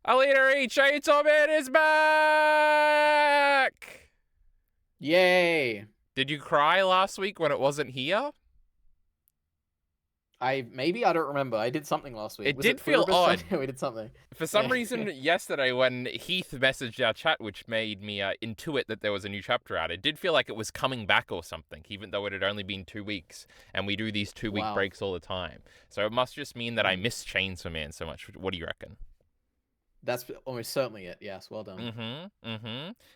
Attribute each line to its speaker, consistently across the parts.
Speaker 1: Elitery Chainsaw Man is back!
Speaker 2: Yay!
Speaker 1: Did you cry last week when it wasn't here?
Speaker 2: Maybe I don't remember. I did something last week.
Speaker 1: It
Speaker 2: Was
Speaker 1: did
Speaker 2: it
Speaker 1: feel odd.
Speaker 2: We did something.
Speaker 1: For some reason, yesterday when Heath messaged our chat, which made me intuit that there was a new chapter out, it did feel like it was coming back or something, even though it had only been 2 weeks, and we do these 2-week breaks all the time. So it must just mean that I miss Chainsaw Man so much. What do you reckon?
Speaker 2: That's almost certainly it. Yes, well done.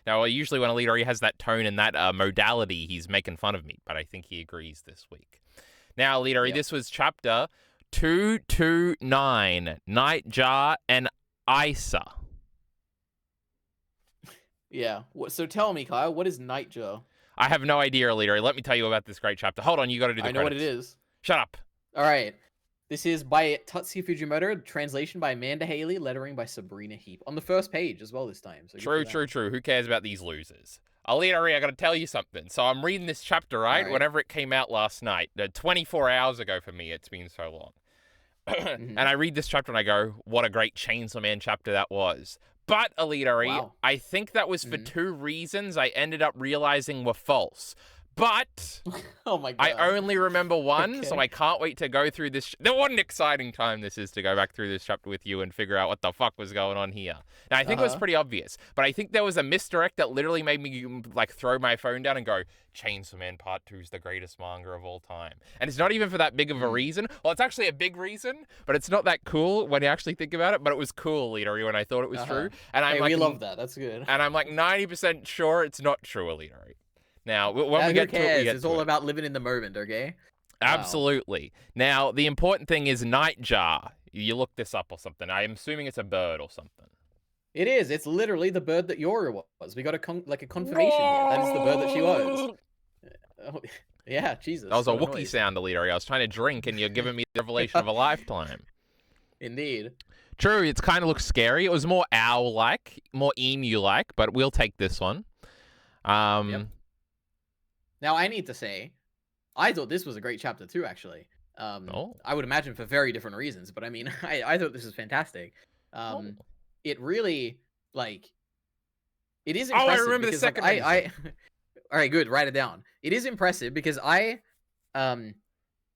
Speaker 1: Now, usually when Elitery has that tone and that modality, he's making fun of me, but I think he agrees this week. Now, Elitery, this was chapter 229, Nightjar and Isa.
Speaker 2: Yeah. So tell me, Kyle, what is Nightjar?
Speaker 1: I have no idea, Elitery. Let me tell you about this great chapter. Hold on, you got to do the
Speaker 2: I know
Speaker 1: credits.
Speaker 2: what it is.
Speaker 1: Shut up.
Speaker 2: All right. This is by Tatsuya Fujimoto, translation by Amanda Haley, lettering by Sabrina Heap. On the first page as well this time. So
Speaker 1: true. Who cares about these losers? Elitery, I got to tell you something. So I'm reading this chapter, right? Whenever it came out last night. 24 hours ago for me, it's been so long. And I read this chapter and I go, what a great Chainsaw Man chapter that was. But, Elitery, I think that was for 2 reasons I ended up realizing were false. But
Speaker 2: oh my God.
Speaker 1: I only remember one, so I can't wait to go through this. What an exciting time this is to go back through this chapter with you and figure out what the fuck was going on here. Now, I think it was pretty obvious, but I think there was a misdirect that literally made me like throw my phone down and go, Chainsaw Man Part 2 is the greatest manga of all time. And it's not even for that big of a reason. Well, it's actually a big reason, but it's not that cool when you actually think about it, but it was cool, Elitery, when I thought it was true. And I'm
Speaker 2: we love that. That's good.
Speaker 1: And I'm like 90% sure it's not true, Elitery. Now, when we get to it,
Speaker 2: it's all about living in the moment, okay?
Speaker 1: Absolutely. Now, the important thing is Nightjar. You look this up or something. I'm assuming it's a bird or something.
Speaker 2: It is. It's literally the bird that Yoru was. We got a confirmation here. That is the bird that she was. Oh, yeah, Jesus.
Speaker 1: That was a Wookiee sound, Elitery. I was trying to drink, and you're giving me the revelation of a lifetime.
Speaker 2: Indeed.
Speaker 1: True, it kind of looks scary. It was more owl-like, more emu-like, but we'll take this one.
Speaker 2: Yep. Now, I need to say, I thought this was a great chapter too, actually. I would imagine for very different reasons, but I mean, I thought this was fantastic. It really, like, it is impressive.
Speaker 1: Oh, I remember the second one.
Speaker 2: All right, good, write it down. It is impressive because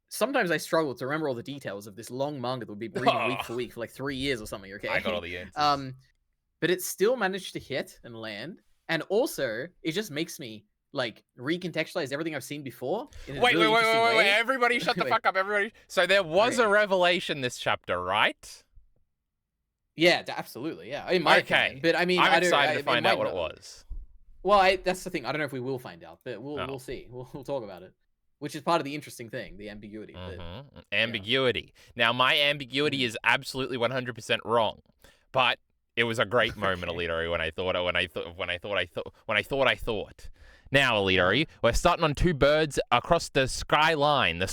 Speaker 2: sometimes I struggle to remember all the details of this long manga that would be bleeding week for week for like 3 years or something, okay?
Speaker 1: I got all the answers.
Speaker 2: But it still managed to hit and land, and also, it just makes me like recontextualize everything I've seen before.
Speaker 1: Wait, everybody shut the fuck up, everybody. So there was a revelation this chapter, right?
Speaker 2: Yeah, absolutely, yeah. In my opinion. But I mean,
Speaker 1: I'm excited to find out what it was.
Speaker 2: Well, that's the thing. I don't know if we will find out, but we'll see. We'll talk about it. Which is part of the interesting thing, the ambiguity.
Speaker 1: Ambiguity. Now, my ambiguity is absolutely 100% wrong, but it was a great moment, Elitery, when I thought. Now, Elitery, we're starting on 2 birds across the skyline of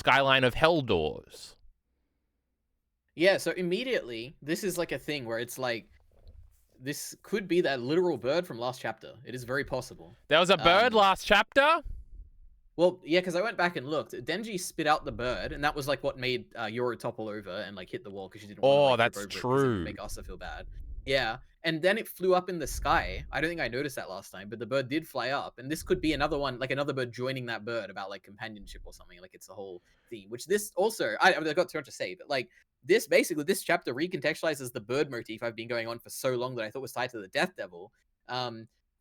Speaker 1: Helldoors.
Speaker 2: Yeah, so immediately, this is like a thing where it's like, this could be that literal bird from last chapter. It is very possible.
Speaker 1: There was a bird last chapter?
Speaker 2: Well, yeah, because I went back and looked. Denji spit out the bird, and that was like what made Yoru topple over and like hit the wall because she didn't want to like,
Speaker 1: that's true.
Speaker 2: Make Asa feel bad. Yeah, and then it flew up in the sky. I don't think I noticed that last time, but the bird did fly up, and this could be another one, like another bird joining that bird about like companionship or something. Like it's the whole theme. Which this also, I got too much to say, but like this chapter recontextualizes the bird motif I've been going on for so long that I thought was tied to the Death Devil. I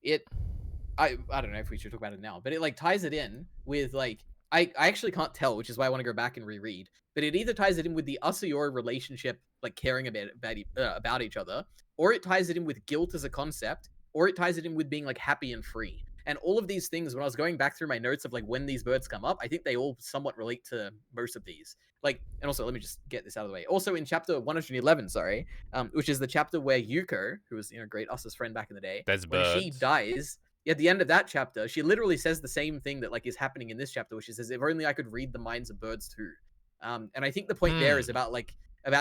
Speaker 2: don't know if we should talk about it now, but it like ties it in with like I actually can't tell, which is why I want to go back and reread. But it either ties it in with the Asa-Yoru relationship, like caring about each other, or it ties it in with guilt as a concept, or it ties it in with being like happy and free. And all of these things, when I was going back through my notes of like when these birds come up, I think they all somewhat relate to most of these. Like, and also let me just get this out of the way. Also in chapter 111, which is the chapter where Yuko, who was great Asa's friend back in the day, when she dies. At the end of that chapter, she literally says the same thing that like is happening in this chapter, which is, if only I could read the minds of birds too. And I think the point there is about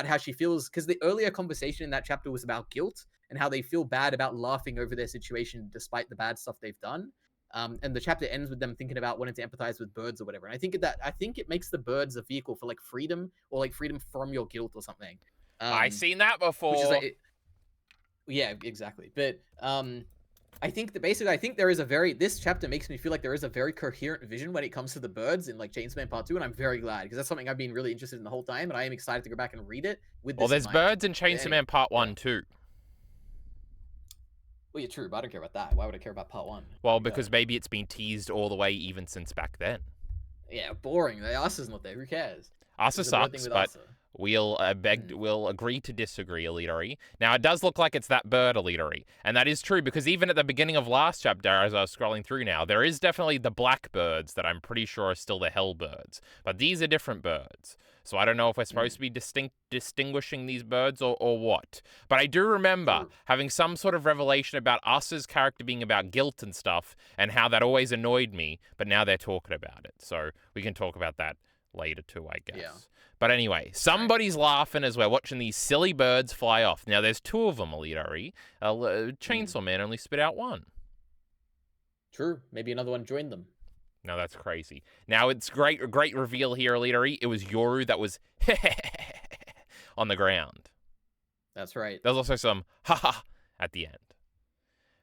Speaker 2: how she feels, because the earlier conversation in that chapter was about guilt and how they feel bad about laughing over their situation despite the bad stuff they've done. And the chapter ends with them thinking about wanting to empathize with birds or whatever. And I think it makes the birds a vehicle for like freedom, or like freedom from your guilt or something.
Speaker 1: I've seen that before.
Speaker 2: Yeah, exactly. But I think that basically, I think there is a very, this chapter makes me feel like there is a very coherent vision when it comes to the birds in like Chainsaw Man Part 2, and I'm very glad because that's something I've been really interested in the whole time, and I am excited to go back and read it with
Speaker 1: Well,
Speaker 2: this in
Speaker 1: there's
Speaker 2: mind.
Speaker 1: birds in
Speaker 2: But
Speaker 1: Chainsaw
Speaker 2: anyway,
Speaker 1: Man Part
Speaker 2: yeah.
Speaker 1: 1 too.
Speaker 2: Well, yeah, true, but I don't care about that. Why would I care about Part 1?
Speaker 1: Well, because maybe it's been teased all the way even since back then.
Speaker 2: Yeah, boring. The Asa's not there. Who cares?
Speaker 1: Asa
Speaker 2: There's a bird thing
Speaker 1: sucks,
Speaker 2: with
Speaker 1: but
Speaker 2: Asa.
Speaker 1: we'll agree to disagree, Elitery. Now, it does look like it's that bird, Elitery, and that is true because even at the beginning of last chapter, as I was scrolling through now, there is definitely the blackbirds that I'm pretty sure are still the hellbirds, but these are different birds. So I don't know if we're supposed to be distinguishing these birds or what. But I do remember having some sort of revelation about Asa's character being about guilt and stuff, and how that always annoyed me, but now they're talking about it. So we can talk about that later too, I guess.
Speaker 2: Yeah.
Speaker 1: But anyway, somebody's laughing as we're watching these silly birds fly off. Now, there's two of them, Elitery. Chainsaw Man only spit out one.
Speaker 2: True. Maybe another one joined them.
Speaker 1: No, that's crazy. Now, it's great reveal here, Elitery. It was Yoru that was on the ground.
Speaker 2: That's right.
Speaker 1: There's also some ha-ha at the end.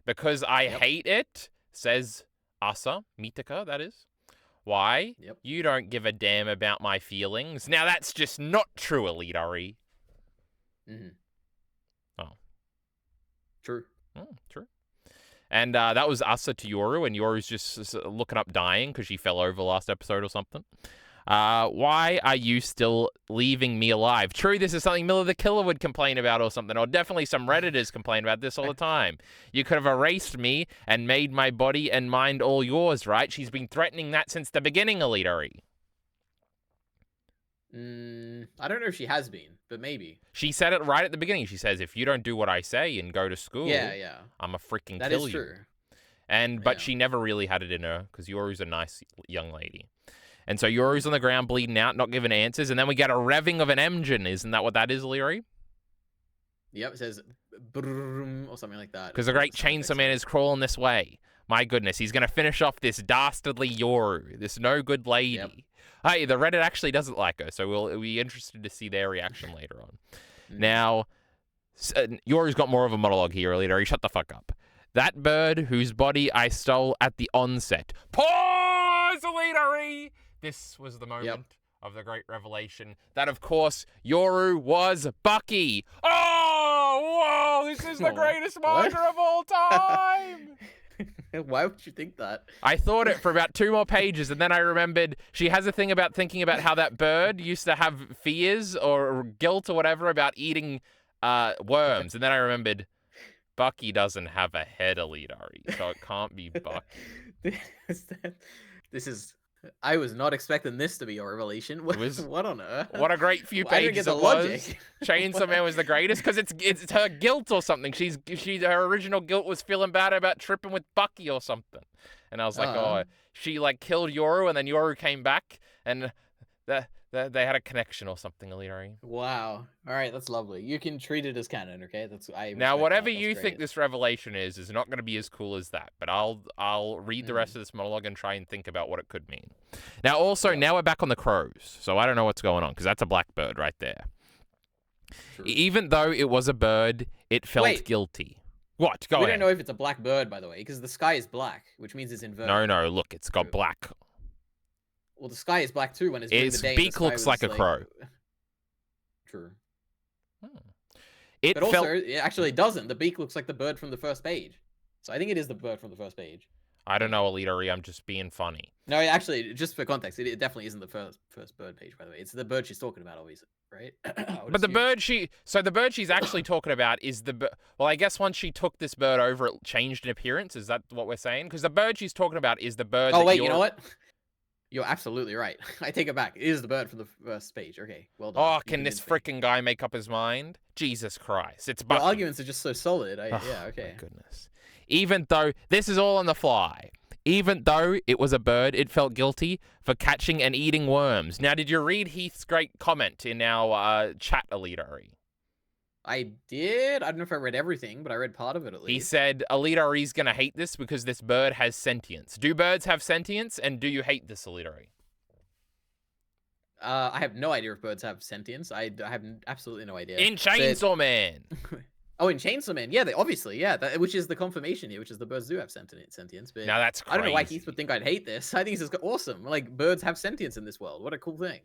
Speaker 1: Because I hate it, says Asa, Mitaka, that is. Why?
Speaker 2: Yep.
Speaker 1: You don't give a damn about my feelings. Now, that's just not true, Elitery. Oh.
Speaker 2: True.
Speaker 1: True. And that was Asa to Yoru, and Yoru's just looking up dying because she fell over last episode or something. Why are you still leaving me alive? True, this is something Miller the Killer would complain about or something, or definitely some Redditors complain about this all the time. You could have erased me and made my body and mind all yours, right? She's been threatening that since the beginning, Elitery.
Speaker 2: I don't know if she has been, but maybe.
Speaker 1: She said it right at the beginning. She says, if you don't do what I say and go to school, I'm a freaking
Speaker 2: that
Speaker 1: kill
Speaker 2: is
Speaker 1: you.
Speaker 2: True.
Speaker 1: But she never really had it in her because Yoru's a nice young lady. And so Yoru's on the ground bleeding out, not giving answers, and then we get a revving of an engine. Isn't that what that is, Leary?
Speaker 2: Yep, it says brrrm or something like that.
Speaker 1: Because the great Chainsaw Man is crawling this way. My goodness, he's going to finish off this dastardly Yoru, this no good lady.
Speaker 2: Yep.
Speaker 1: Hey, the Reddit actually doesn't like her, so we'll be interested to see their reaction later on. Now, Yoru's got more of a monologue here, Leader. Shut the fuck up. That bird whose body I stole at the onset. Pause, Leadery! This was the moment of the great revelation that, of course, Yoru was Bucky. Oh, whoa! This is the greatest manga of all time!
Speaker 2: Why would you think that?
Speaker 1: I thought it for about 2 more pages, and then I remembered she has a thing about thinking about how that bird used to have fears or guilt or whatever about eating worms, and then I remembered Bucky doesn't have a head, Elitari, so it can't be Bucky.
Speaker 2: This is... I was not expecting this to be a revelation. What on earth?
Speaker 1: What a great few pages it was. Chainsaw Man was the greatest because it's her guilt or something. Her original guilt was feeling bad about tripping with Bucky or something. And I was like, oh, she like killed Yoru and then Yoru came back and they had a connection or something, Elitari.
Speaker 2: Wow. All right, that's lovely. You can treat it as canon, okay?
Speaker 1: Now, whatever you think this revelation is not going to be as cool as that. But I'll read the rest of this monologue and try and think about what it could mean. Now, also, now we're back on the crows. So I don't know what's going on because that's a blackbird right there. True. Even though it was a bird, it felt guilty. What? Go ahead.
Speaker 2: We don't know if it's a black bird, by the way, because the sky is black, which means it's inverted.
Speaker 1: No, look, it's got black.
Speaker 2: Well, the sky is black too when it's during the day.
Speaker 1: Its beak looks like a crow.
Speaker 2: True.
Speaker 1: It
Speaker 2: but also, it actually doesn't. The beak looks like the bird from the first page. So I think it is the bird from the first page.
Speaker 1: I don't know, Elitari. I'm just being funny.
Speaker 2: No, actually, just for context, it definitely isn't the first bird page, by the way. It's the bird she's talking about, obviously, right?
Speaker 1: But the bird she's actually talking about is well, I guess once she took this bird over, it changed in appearance. Is that what we're saying? Because the bird she's talking about is the bird.
Speaker 2: Oh, wait, you know what? You're absolutely right. I take it back. It is the bird from the first page. Okay, well done.
Speaker 1: Oh, can this freaking guy make up his mind? Jesus Christ. It's Bucky.
Speaker 2: Your arguments are just so solid. Yeah, okay.
Speaker 1: My goodness. Even though, this is all on the fly. Even though it was a bird, it felt guilty for catching and eating worms. Now, did you read Heath's great comment in our chat, Elitari?
Speaker 2: I did. I don't know if I read everything, but I read part of it at least.
Speaker 1: He said, Elitari's going to hate this because this bird has sentience. Do birds have sentience? And do you hate this, Elitari?
Speaker 2: I have no idea if birds have sentience. I have absolutely no idea.
Speaker 1: In Chainsaw Man!
Speaker 2: Oh, in Chainsaw Man, yeah, they obviously, yeah, which is the confirmation here, which is the birds do have sentience. But
Speaker 1: Now that's
Speaker 2: I don't know why Keith
Speaker 1: crazy.
Speaker 2: would think I'd hate this. I think it's just awesome. Like birds have sentience in this world. What a cool thing.
Speaker 1: It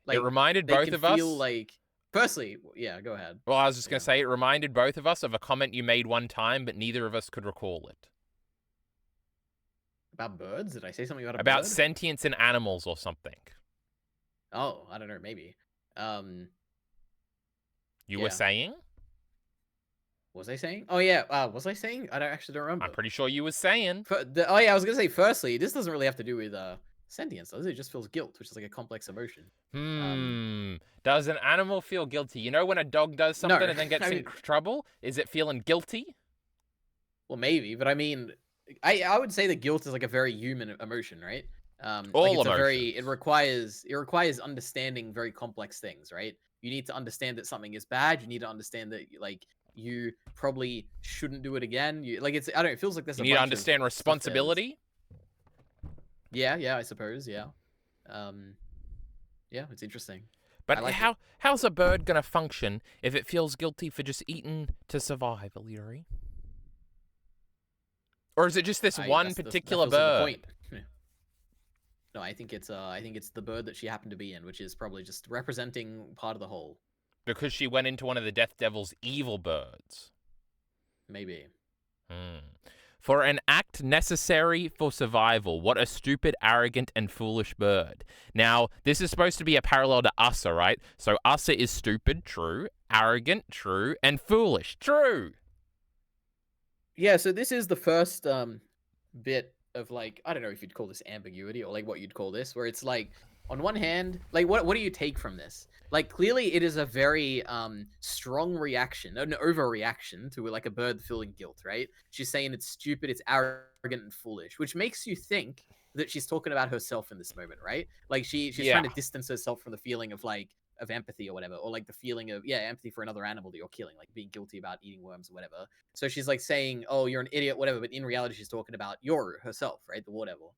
Speaker 2: Like
Speaker 1: reminded
Speaker 2: they
Speaker 1: both
Speaker 2: can
Speaker 1: of
Speaker 2: feel
Speaker 1: us.
Speaker 2: like. Firstly, yeah, go ahead.
Speaker 1: Well, I was just going
Speaker 2: Yeah.
Speaker 1: to say, it reminded both of us of a comment you made one time, but neither of us could recall it.
Speaker 2: About birds? Did I say something about a
Speaker 1: About
Speaker 2: bird?
Speaker 1: sentience in animals or something.
Speaker 2: Oh, I don't know. Maybe.
Speaker 1: You
Speaker 2: Yeah.
Speaker 1: were saying?
Speaker 2: Was I saying? Oh yeah. Was I saying? I don't remember.
Speaker 1: I'm pretty sure you were saying.
Speaker 2: Oh yeah, I was gonna say. Firstly, this doesn't really have to do with sentience, does it? It just feels guilt, which is like a complex emotion.
Speaker 1: Does an animal feel guilty? You know when a dog does something
Speaker 2: No,
Speaker 1: and then gets
Speaker 2: I
Speaker 1: in
Speaker 2: mean,
Speaker 1: trouble? Is it feeling guilty?
Speaker 2: well, maybe, but I mean, I would say that guilt is like a very human emotion, right? Like
Speaker 1: All
Speaker 2: it's a very
Speaker 1: emotions.
Speaker 2: it requires understanding very complex things, right? You need to understand that something is bad. You need to understand that like you probably shouldn't do it again. You like it's I don't know, it feels like there's
Speaker 1: You
Speaker 2: a
Speaker 1: need to
Speaker 2: bunch of
Speaker 1: understand
Speaker 2: stuff there that's
Speaker 1: responsibility.
Speaker 2: yeah, I suppose, yeah. Um yeah, it's interesting.
Speaker 1: But
Speaker 2: I like it.
Speaker 1: how's a bird gonna function if it feels guilty for just eating to survive, Illyri? Or is it just this one
Speaker 2: That
Speaker 1: particular
Speaker 2: feels like the
Speaker 1: bird?
Speaker 2: point. No, I think it's the bird that she happened to be in, which is probably just representing part of the whole.
Speaker 1: Because she went into one of the Death Devil's evil birds.
Speaker 2: Maybe.
Speaker 1: For an act necessary for survival, what a stupid, arrogant, and foolish bird. Now, this is supposed to be a parallel to Asa, right? So Asa is stupid, true, arrogant, true, and foolish, true.
Speaker 2: Yeah, so this is the first bit of like I don't know if you'd call this ambiguity or like what you'd call this, where it's like on one hand, like what do you take from this? Like clearly it is a very strong reaction, an overreaction to like a bird feeling guilt, right? She's saying it's stupid, it's arrogant and foolish, which makes you think that she's talking about herself in this moment, right? Like she's
Speaker 1: Yeah.
Speaker 2: trying to distance herself from the feeling of like of empathy or whatever, or like the feeling of empathy for another animal that you're killing, like being guilty about eating worms or whatever. So she's like saying, "Oh, you're an idiot," whatever. But in reality, she's talking about Yoru herself, right? The war devil.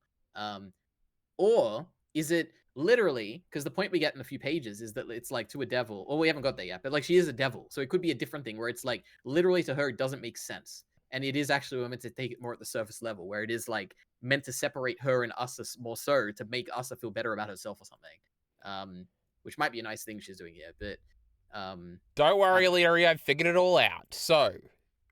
Speaker 2: Or is it literally because the point we get in a few pages is that it's like to a devil? Or we haven't got there yet, but like she is a devil, so it could be a different thing where it's like literally to her it doesn't make sense, and it is actually meant to take it more at the surface level, where it is like meant to separate her and Asa more so to make Asa feel better about herself or something. Which might be a nice thing she's doing here, but
Speaker 1: Don't worry, Illyri, I've figured it all out. So,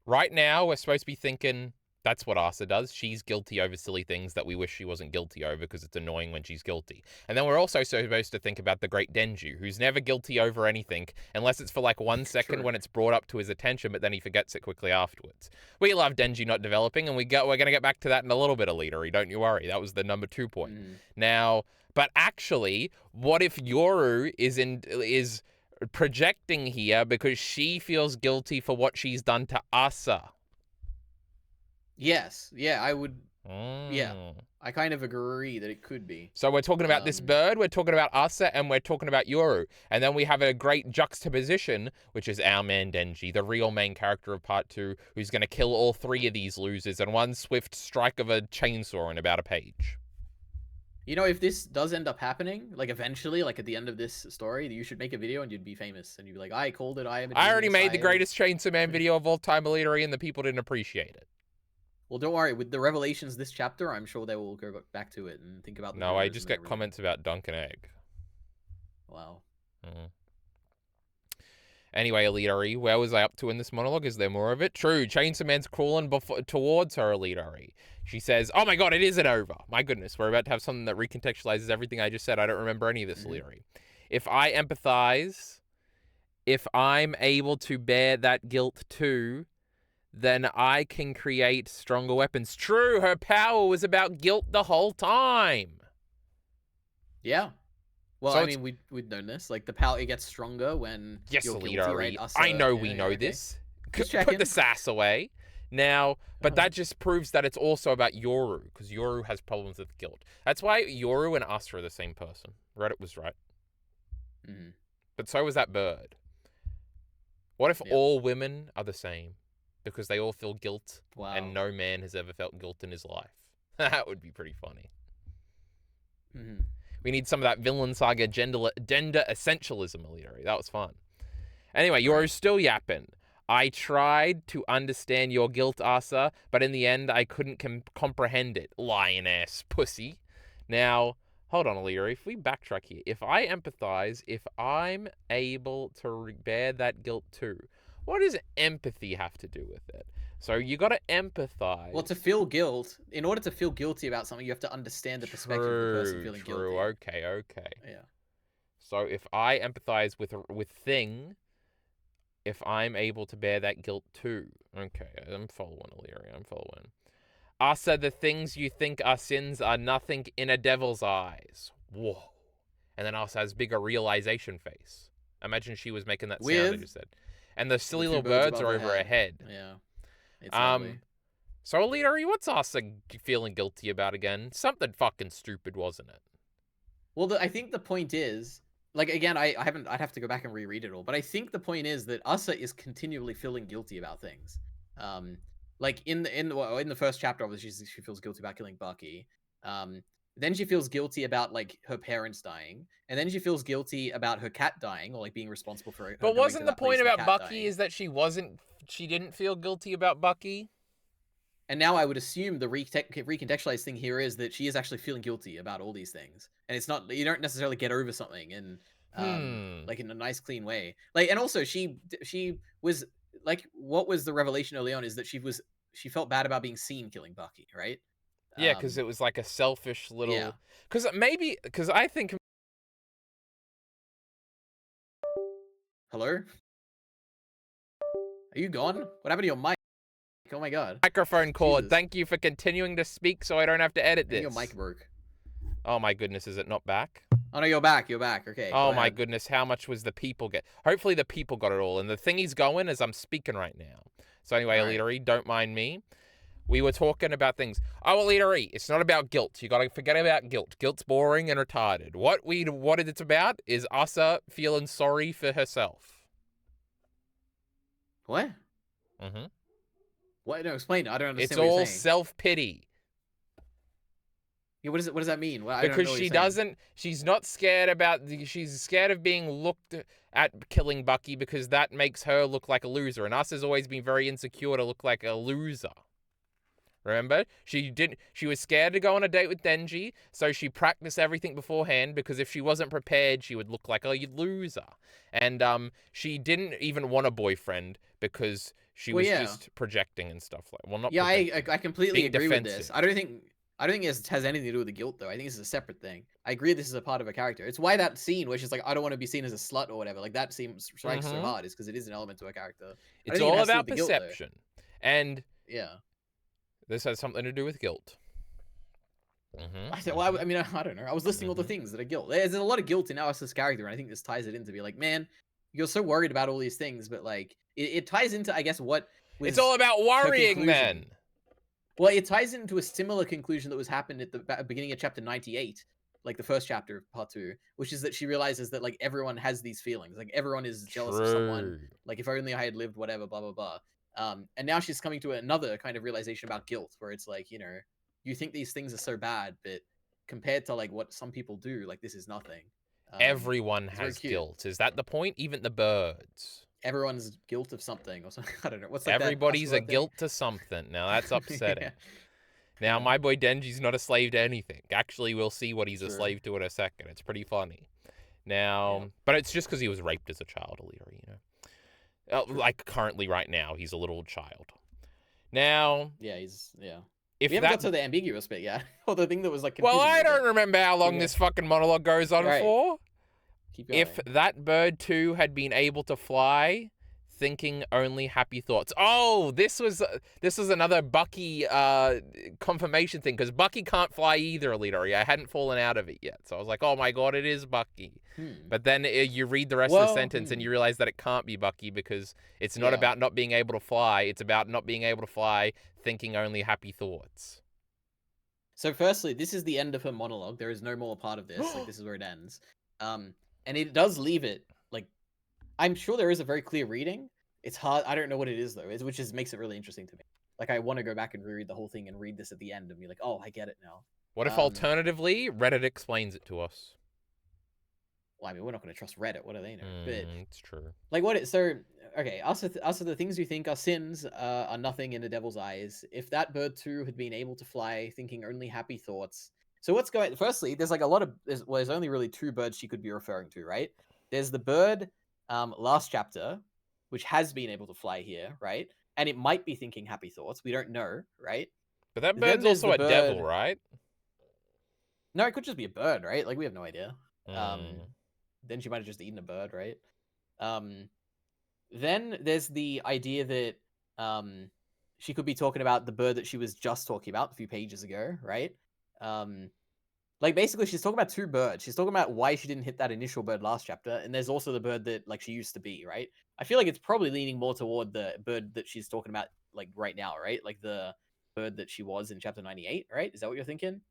Speaker 1: right now, we're supposed to be thinking that's what Asa does. She's guilty over silly things that we wish she wasn't guilty over because it's annoying when she's guilty. And then we're also supposed to think about the great Denju, who's never guilty over anything, unless it's for like 1 second when it's brought up to his attention, but then he forgets it quickly afterwards. We love Denju not developing, and we're going to get back to that in a little bit of Illyri, don't you worry. That was the number 2 point. Now, but actually, what if Yoru is projecting here because she feels guilty for what she's done to Asa?
Speaker 2: Yes, yeah, I would. Yeah, I kind of agree that it could be.
Speaker 1: So we're talking about this bird, we're talking about Asa, and we're talking about Yoru. And then we have a great juxtaposition, which is our man Denji, the real main character of part 2, who's going to kill all 3 of these losers in one swift strike of a chainsaw in about a page.
Speaker 2: You know, if this does end up happening, like eventually, like at the end of this story, you should make a video and you'd be famous. And you'd be like, I called it, I am a
Speaker 1: I already
Speaker 2: genius,
Speaker 1: made the greatest Chainsaw Man video of all time, Illyri, and the people didn't appreciate it.
Speaker 2: Well, don't worry. With the revelations this chapter, I'm sure they will go back to it and think about the
Speaker 1: No, I just get comments about Dunk and Egg.
Speaker 2: Wow.
Speaker 1: Anyway, Illyri, where was I up to in this monologue? Is there more of it? True, Chainsaw Man's crawling towards her, Illyri. She says, oh my god, it isn't over. My goodness, we're about to have something that recontextualizes everything I just said. I don't remember any of this, Illyri. If I empathize, if I'm able to bear that guilt too, then I can create stronger weapons. True, her power was about guilt the whole time.
Speaker 2: Yeah. Well, so I mean, we'd known this. Like, the power, it gets stronger when you're guilty, right?
Speaker 1: I know we know this. Put the sass away. Now, but that just proves that it's also about Yoru, because Yoru has problems with guilt. That's why Yoru and Asa are the same person. Reddit was right. But so was that bird. What if all women are the same? Because they all feel guilt, and no man has ever felt guilt in his life. That would be pretty funny. We need some of that Villain Saga gender essentialism, Illyri. That was fun. Anyway, Yoru's still yapping. I tried to understand your guilt, Asa, but in the end, I couldn't comprehend it. Lioness, pussy. Now, hold on, Alira. If we backtrack here, if I empathize, if I'm able to bear that guilt too, what does empathy have to do with it? So you got to empathize.
Speaker 2: Well, to feel guilt, in order to feel guilty about something, you have to understand the perspective of the person feeling guilty.
Speaker 1: Okay.
Speaker 2: Yeah.
Speaker 1: So if I empathize with thing, if I'm able to bear that guilt too. Okay, I'm following, Illyria. I'm following. Asa, the things you think are sins are nothing in a devil's eyes. Whoa. And then Asa has bigger realization face. Imagine she was making that sound I just said. And the silly little birds are over her head.
Speaker 2: Yeah. It's lovely.
Speaker 1: So, Illyria, what's Asa feeling guilty about again? Something fucking stupid, wasn't it?
Speaker 2: Well, I think the point is, like, again, I haven't. I'd have to go back and reread it all. But I think the point is that Asa is continually feeling guilty about things. Like in the first chapter, obviously she feels guilty about killing Bucky. Then she feels guilty about like her parents dying, and then she feels guilty about her cat dying, or like being responsible for her.
Speaker 1: But wasn't the point about Bucky
Speaker 2: dying.
Speaker 1: is that she didn't feel guilty about Bucky?
Speaker 2: And now I would assume the recontextualized thing here is that she is actually feeling guilty about all these things, and it's not, you don't necessarily get over something in like in a nice clean way. Like, and also she was like, what was the revelation early on is that she felt bad about being seen killing Bucky, right?
Speaker 1: Yeah, because it was like a selfish little.
Speaker 2: Yeah.
Speaker 1: Because I think.
Speaker 2: Hello? Are you gone? What happened to your mic? Oh my god.
Speaker 1: Microphone cord.
Speaker 2: Jesus.
Speaker 1: Thank you for continuing to speak so I don't have to edit this.
Speaker 2: Your mic broke.
Speaker 1: Oh my goodness, is it not back?
Speaker 2: Oh no, you're back. You're back. Okay.
Speaker 1: Oh my goodness, how much was the people get? Hopefully the people got it all. And the thing he's going is I'm speaking right now. So anyway, Alita, don't mind me. We were talking about things. Oh, Alita, it's not about guilt. You got to forget about guilt. Guilt's boring and retarded. What it's about is Asa feeling sorry for herself.
Speaker 2: What?
Speaker 1: Mm-hmm.
Speaker 2: What? No, explain. I don't understand.
Speaker 1: It's
Speaker 2: what
Speaker 1: all
Speaker 2: you're saying.
Speaker 1: self-pity.
Speaker 2: Yeah, what does that mean? Well,
Speaker 1: because she doesn't. She's not scared about. She's scared of being looked at killing Bucky because that makes her look like a loser. And Asa's always been very insecure to look like a loser. Remember? She was scared to go on a date with Denji, so she practiced everything beforehand because if she wasn't prepared, she would look like a loser. And she didn't even want a boyfriend because she was just projecting and stuff like. Well, not.
Speaker 2: Yeah, I completely agree with this. I don't think it has anything to do with the guilt though. I think this is a separate thing. I agree this is a part of a character. It's why that scene where she's like, I don't want to be seen as a slut or whatever. Like that seems strikes so hard is because it is an element to a character.
Speaker 1: It's all about perception. And
Speaker 2: yeah.
Speaker 1: This has something to do with guilt.
Speaker 2: I said, well, I mean, I don't know. I was listing all the things that are guilt. There's a lot of guilt in Alice's character, and I think this ties it into be like, man, you're so worried about all these things, but like, it ties into, I guess, what was
Speaker 1: it's all about worrying, then.
Speaker 2: Well, it ties into a similar conclusion that was happened at the beginning of chapter 98, like the first chapter of part 2, which is that she realizes that like everyone has these feelings, like everyone is jealous of someone. Like if only I had lived, whatever, blah blah blah. And now she's coming to another kind of realization about guilt, where it's like, you know, you think these things are so bad, but compared to like what some people do, like this is nothing.
Speaker 1: Everyone has guilt. Is that the point? Even the birds.
Speaker 2: Everyone's guilt of something or something. I don't know. What's like
Speaker 1: everybody's a guilt to something. Now that's upsetting. Yeah. Now my boy Denji's not a slave to anything. Actually, we'll see what he's a slave to in a second. It's pretty funny. Now, but it's just because he was raped as a child, Alira, you know. Like currently, right now, he's a little child. Now,
Speaker 2: he's
Speaker 1: If
Speaker 2: we haven't got to the ambiguous bit yet, or the thing that was like.
Speaker 1: Well, I don't remember how long this fucking monologue goes on for.
Speaker 2: Keep going.
Speaker 1: If that bird too had been able to fly, thinking only happy thoughts. Oh, this was another Bucky confirmation thing because Bucky can't fly either, Alita. I hadn't fallen out of it yet, so I was like, oh my god, it is Bucky. But then you read the rest of the sentence and you realize that it can't be Bucky because it's not about not being able to fly. It's about not being able to fly, thinking only happy thoughts.
Speaker 2: So firstly, this is the end of her monologue. There is no more part of this. Like this is where it ends. And it does leave it like, I'm sure there is a very clear reading. It's hard. I don't know what it is though, which makes it really interesting to me. Like I want to go back and reread the whole thing and read this at the end and be like, oh, I get it now.
Speaker 1: What if alternatively Reddit explains it to us?
Speaker 2: Well, I mean, we're not going to trust Reddit. What do they know? But
Speaker 1: it's true.
Speaker 2: Like, what? So, okay, us are the things you think are sins are nothing in the devil's eyes. If that bird too had been able to fly, thinking only happy thoughts. So what's going? Firstly, there's like a lot of there's only really two birds she could be referring to, right? There's the bird, last chapter, which has been able to fly here, right? And it might be thinking happy thoughts. We don't know, right?
Speaker 1: But that
Speaker 2: Then
Speaker 1: bird's
Speaker 2: there's
Speaker 1: also
Speaker 2: the
Speaker 1: a devil,
Speaker 2: bird.
Speaker 1: right?
Speaker 2: No, it could just be a bird, right? Like we have no idea.
Speaker 1: Mm.
Speaker 2: Then she might have just eaten a bird, right? Um, Then there's the idea that um, she could be talking about the bird that she was just talking about a few pages ago, right? Um, like basically, she's talking about two birds. She's talking about why she didn't hit that initial bird last chapter, and there's also the bird that like she used to be, right? I feel like it's probably leaning more toward the bird that she's talking about like right now, right? Like the bird that she was in chapter 98, right? Is that what you're thinking?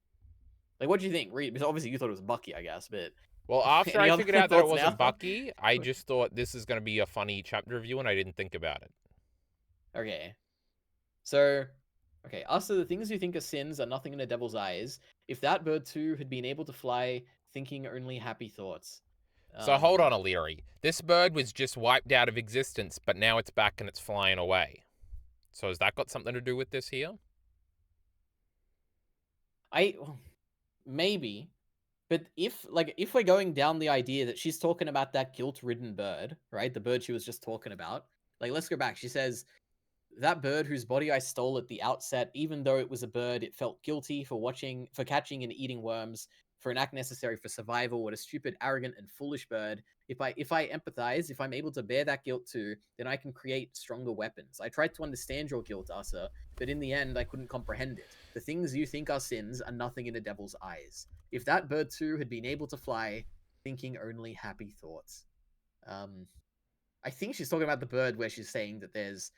Speaker 2: Like, what do you think? Reed, because obviously you thought it was Bucky, I guess, but
Speaker 1: Well, after
Speaker 2: any
Speaker 1: I
Speaker 2: other
Speaker 1: figured out that it
Speaker 2: thoughts
Speaker 1: wasn't
Speaker 2: now?
Speaker 1: Bucky, I just thought this is going to be a funny chapter review, and I didn't think about it.
Speaker 2: Okay. So, okay, us are the things you think are sins are nothing in the devil's eyes. If that bird too had been able to fly, thinking only happy thoughts.
Speaker 1: So hold on, O'Leary. This bird was just wiped out of existence, but now it's back and it's flying away. So has that got something to do with this here?
Speaker 2: Maybe, but if we're going down the idea that she's talking about that guilt-ridden bird, right? The bird she was just talking about. Like, let's go back. She says, that bird whose body I stole at the outset, even though it was a bird, it felt guilty for catching and eating worms, for an act necessary for survival. What a stupid, arrogant, and foolish bird. If I empathize, if I'm able to bear that guilt too, then I can create stronger weapons. I tried to understand your guilt, Asa, but in the end I couldn't comprehend it. The things you think are sins are nothing in the devil's eyes. If that bird too had been able to fly, thinking only happy thoughts. I think she's talking about the bird where she's saying that there's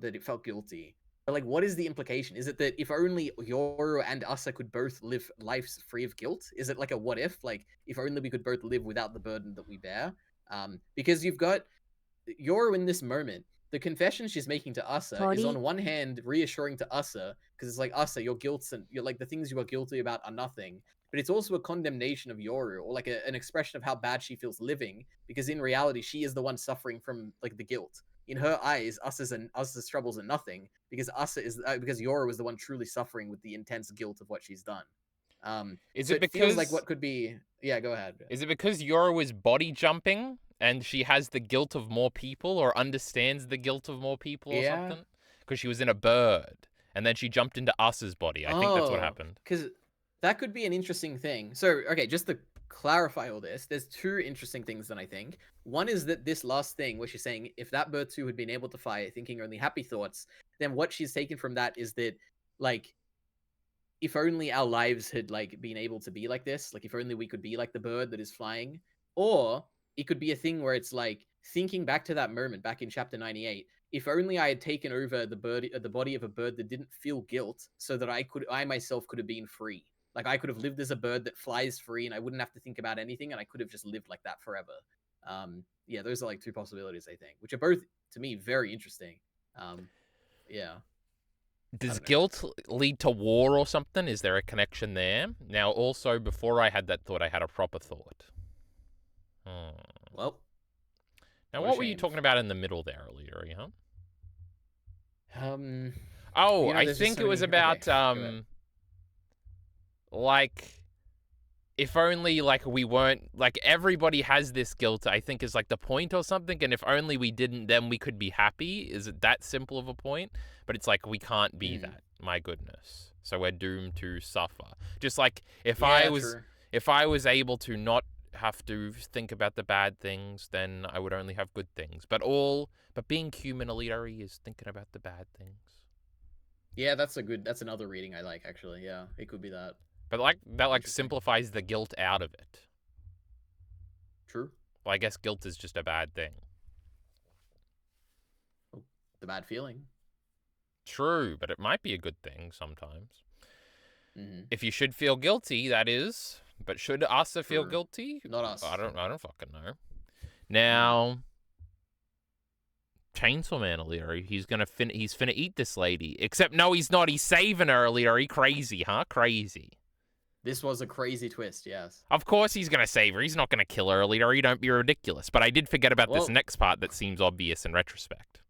Speaker 2: that it felt guilty. But like, what is the implication? Is it that if only Yoru and Asa could both live lives free of guilt? Is it like a what if? Like, if only we could both live without the burden that we bear? Because you've got Yoru in this moment. The confession she's making to Asa is on one hand reassuring to Asa, because it's like, Asa, your guilt and you're like the things you are guilty about are nothing. But it's also a condemnation of Yoru, or like an expression of how bad she feels living, because in reality she is the one suffering from like the guilt. In her eyes, Asa's troubles are nothing, because because Yoru is the one truly suffering with the intense guilt of what she's done.
Speaker 1: Is
Speaker 2: So
Speaker 1: it
Speaker 2: it feels like
Speaker 1: because
Speaker 2: what could be. Yeah, go ahead.
Speaker 1: is it because Yoru is body jumping and she has the guilt of more people, or understands the guilt of more people, or
Speaker 2: Yeah.
Speaker 1: something? Because she was in a bird and then she jumped into Asa's body. I think that's what happened.
Speaker 2: Because that could be an interesting thing. So, okay, just to clarify all this, there's two interesting things that I think. One is that this last thing, where she's saying, if that bird too had been able to fly, thinking only happy thoughts, then what she's taken from that is that, like, if only our lives had like been able to be like this, like if only we could be like the bird that is flying. Or it could be a thing where it's like thinking back to that moment back in chapter 98. If only I had taken over the body of a bird that didn't feel guilt, so that I myself could have been free. Like I could have lived as a bird that flies free, and I wouldn't have to think about anything, and I could have just lived like that forever. Yeah, those are like two possibilities I think, which are both to me very interesting. Yeah.
Speaker 1: Does guilt lead to war or something? Is there a connection there? Now, also, before I had that thought, I had a proper thought.
Speaker 2: Well,
Speaker 1: now, what were you talking about in the middle there earlier, huh?
Speaker 2: Oh,
Speaker 1: I think it was about like, if only like we weren't like, everybody has this guilt, I think, is like the point or something, and if only we didn't, then we could be happy. Is it that simple of a point? But it's like, we can't be that, my goodness, so we're doomed to suffer. Just like if I was able to not have to think about the bad things, then I would only have good things. But being human, Elitary, is thinking about the bad things.
Speaker 2: Yeah, that's another reading I like, actually. Yeah, it could be that.
Speaker 1: But like that simplifies the guilt out of it.
Speaker 2: True.
Speaker 1: Well, I guess guilt is just a bad thing.
Speaker 2: Oh, the bad feeling.
Speaker 1: True, but it might be a good thing sometimes.
Speaker 2: Mm-hmm.
Speaker 1: If you should feel guilty, that is. But should Asa feel guilty?
Speaker 2: Not us.
Speaker 1: I don't fucking know. Now, Chainsaw Man, O'Leary, he's finna eat this lady. Except no, he's not. He's saving her, O'Leary. Crazy, huh? Crazy.
Speaker 2: This was a crazy twist, yes.
Speaker 1: Of course he's going to save her. He's not going to kill her, Alita. Don't be ridiculous. But I did forget about this
Speaker 2: Well-
Speaker 1: next part that seems obvious in retrospect.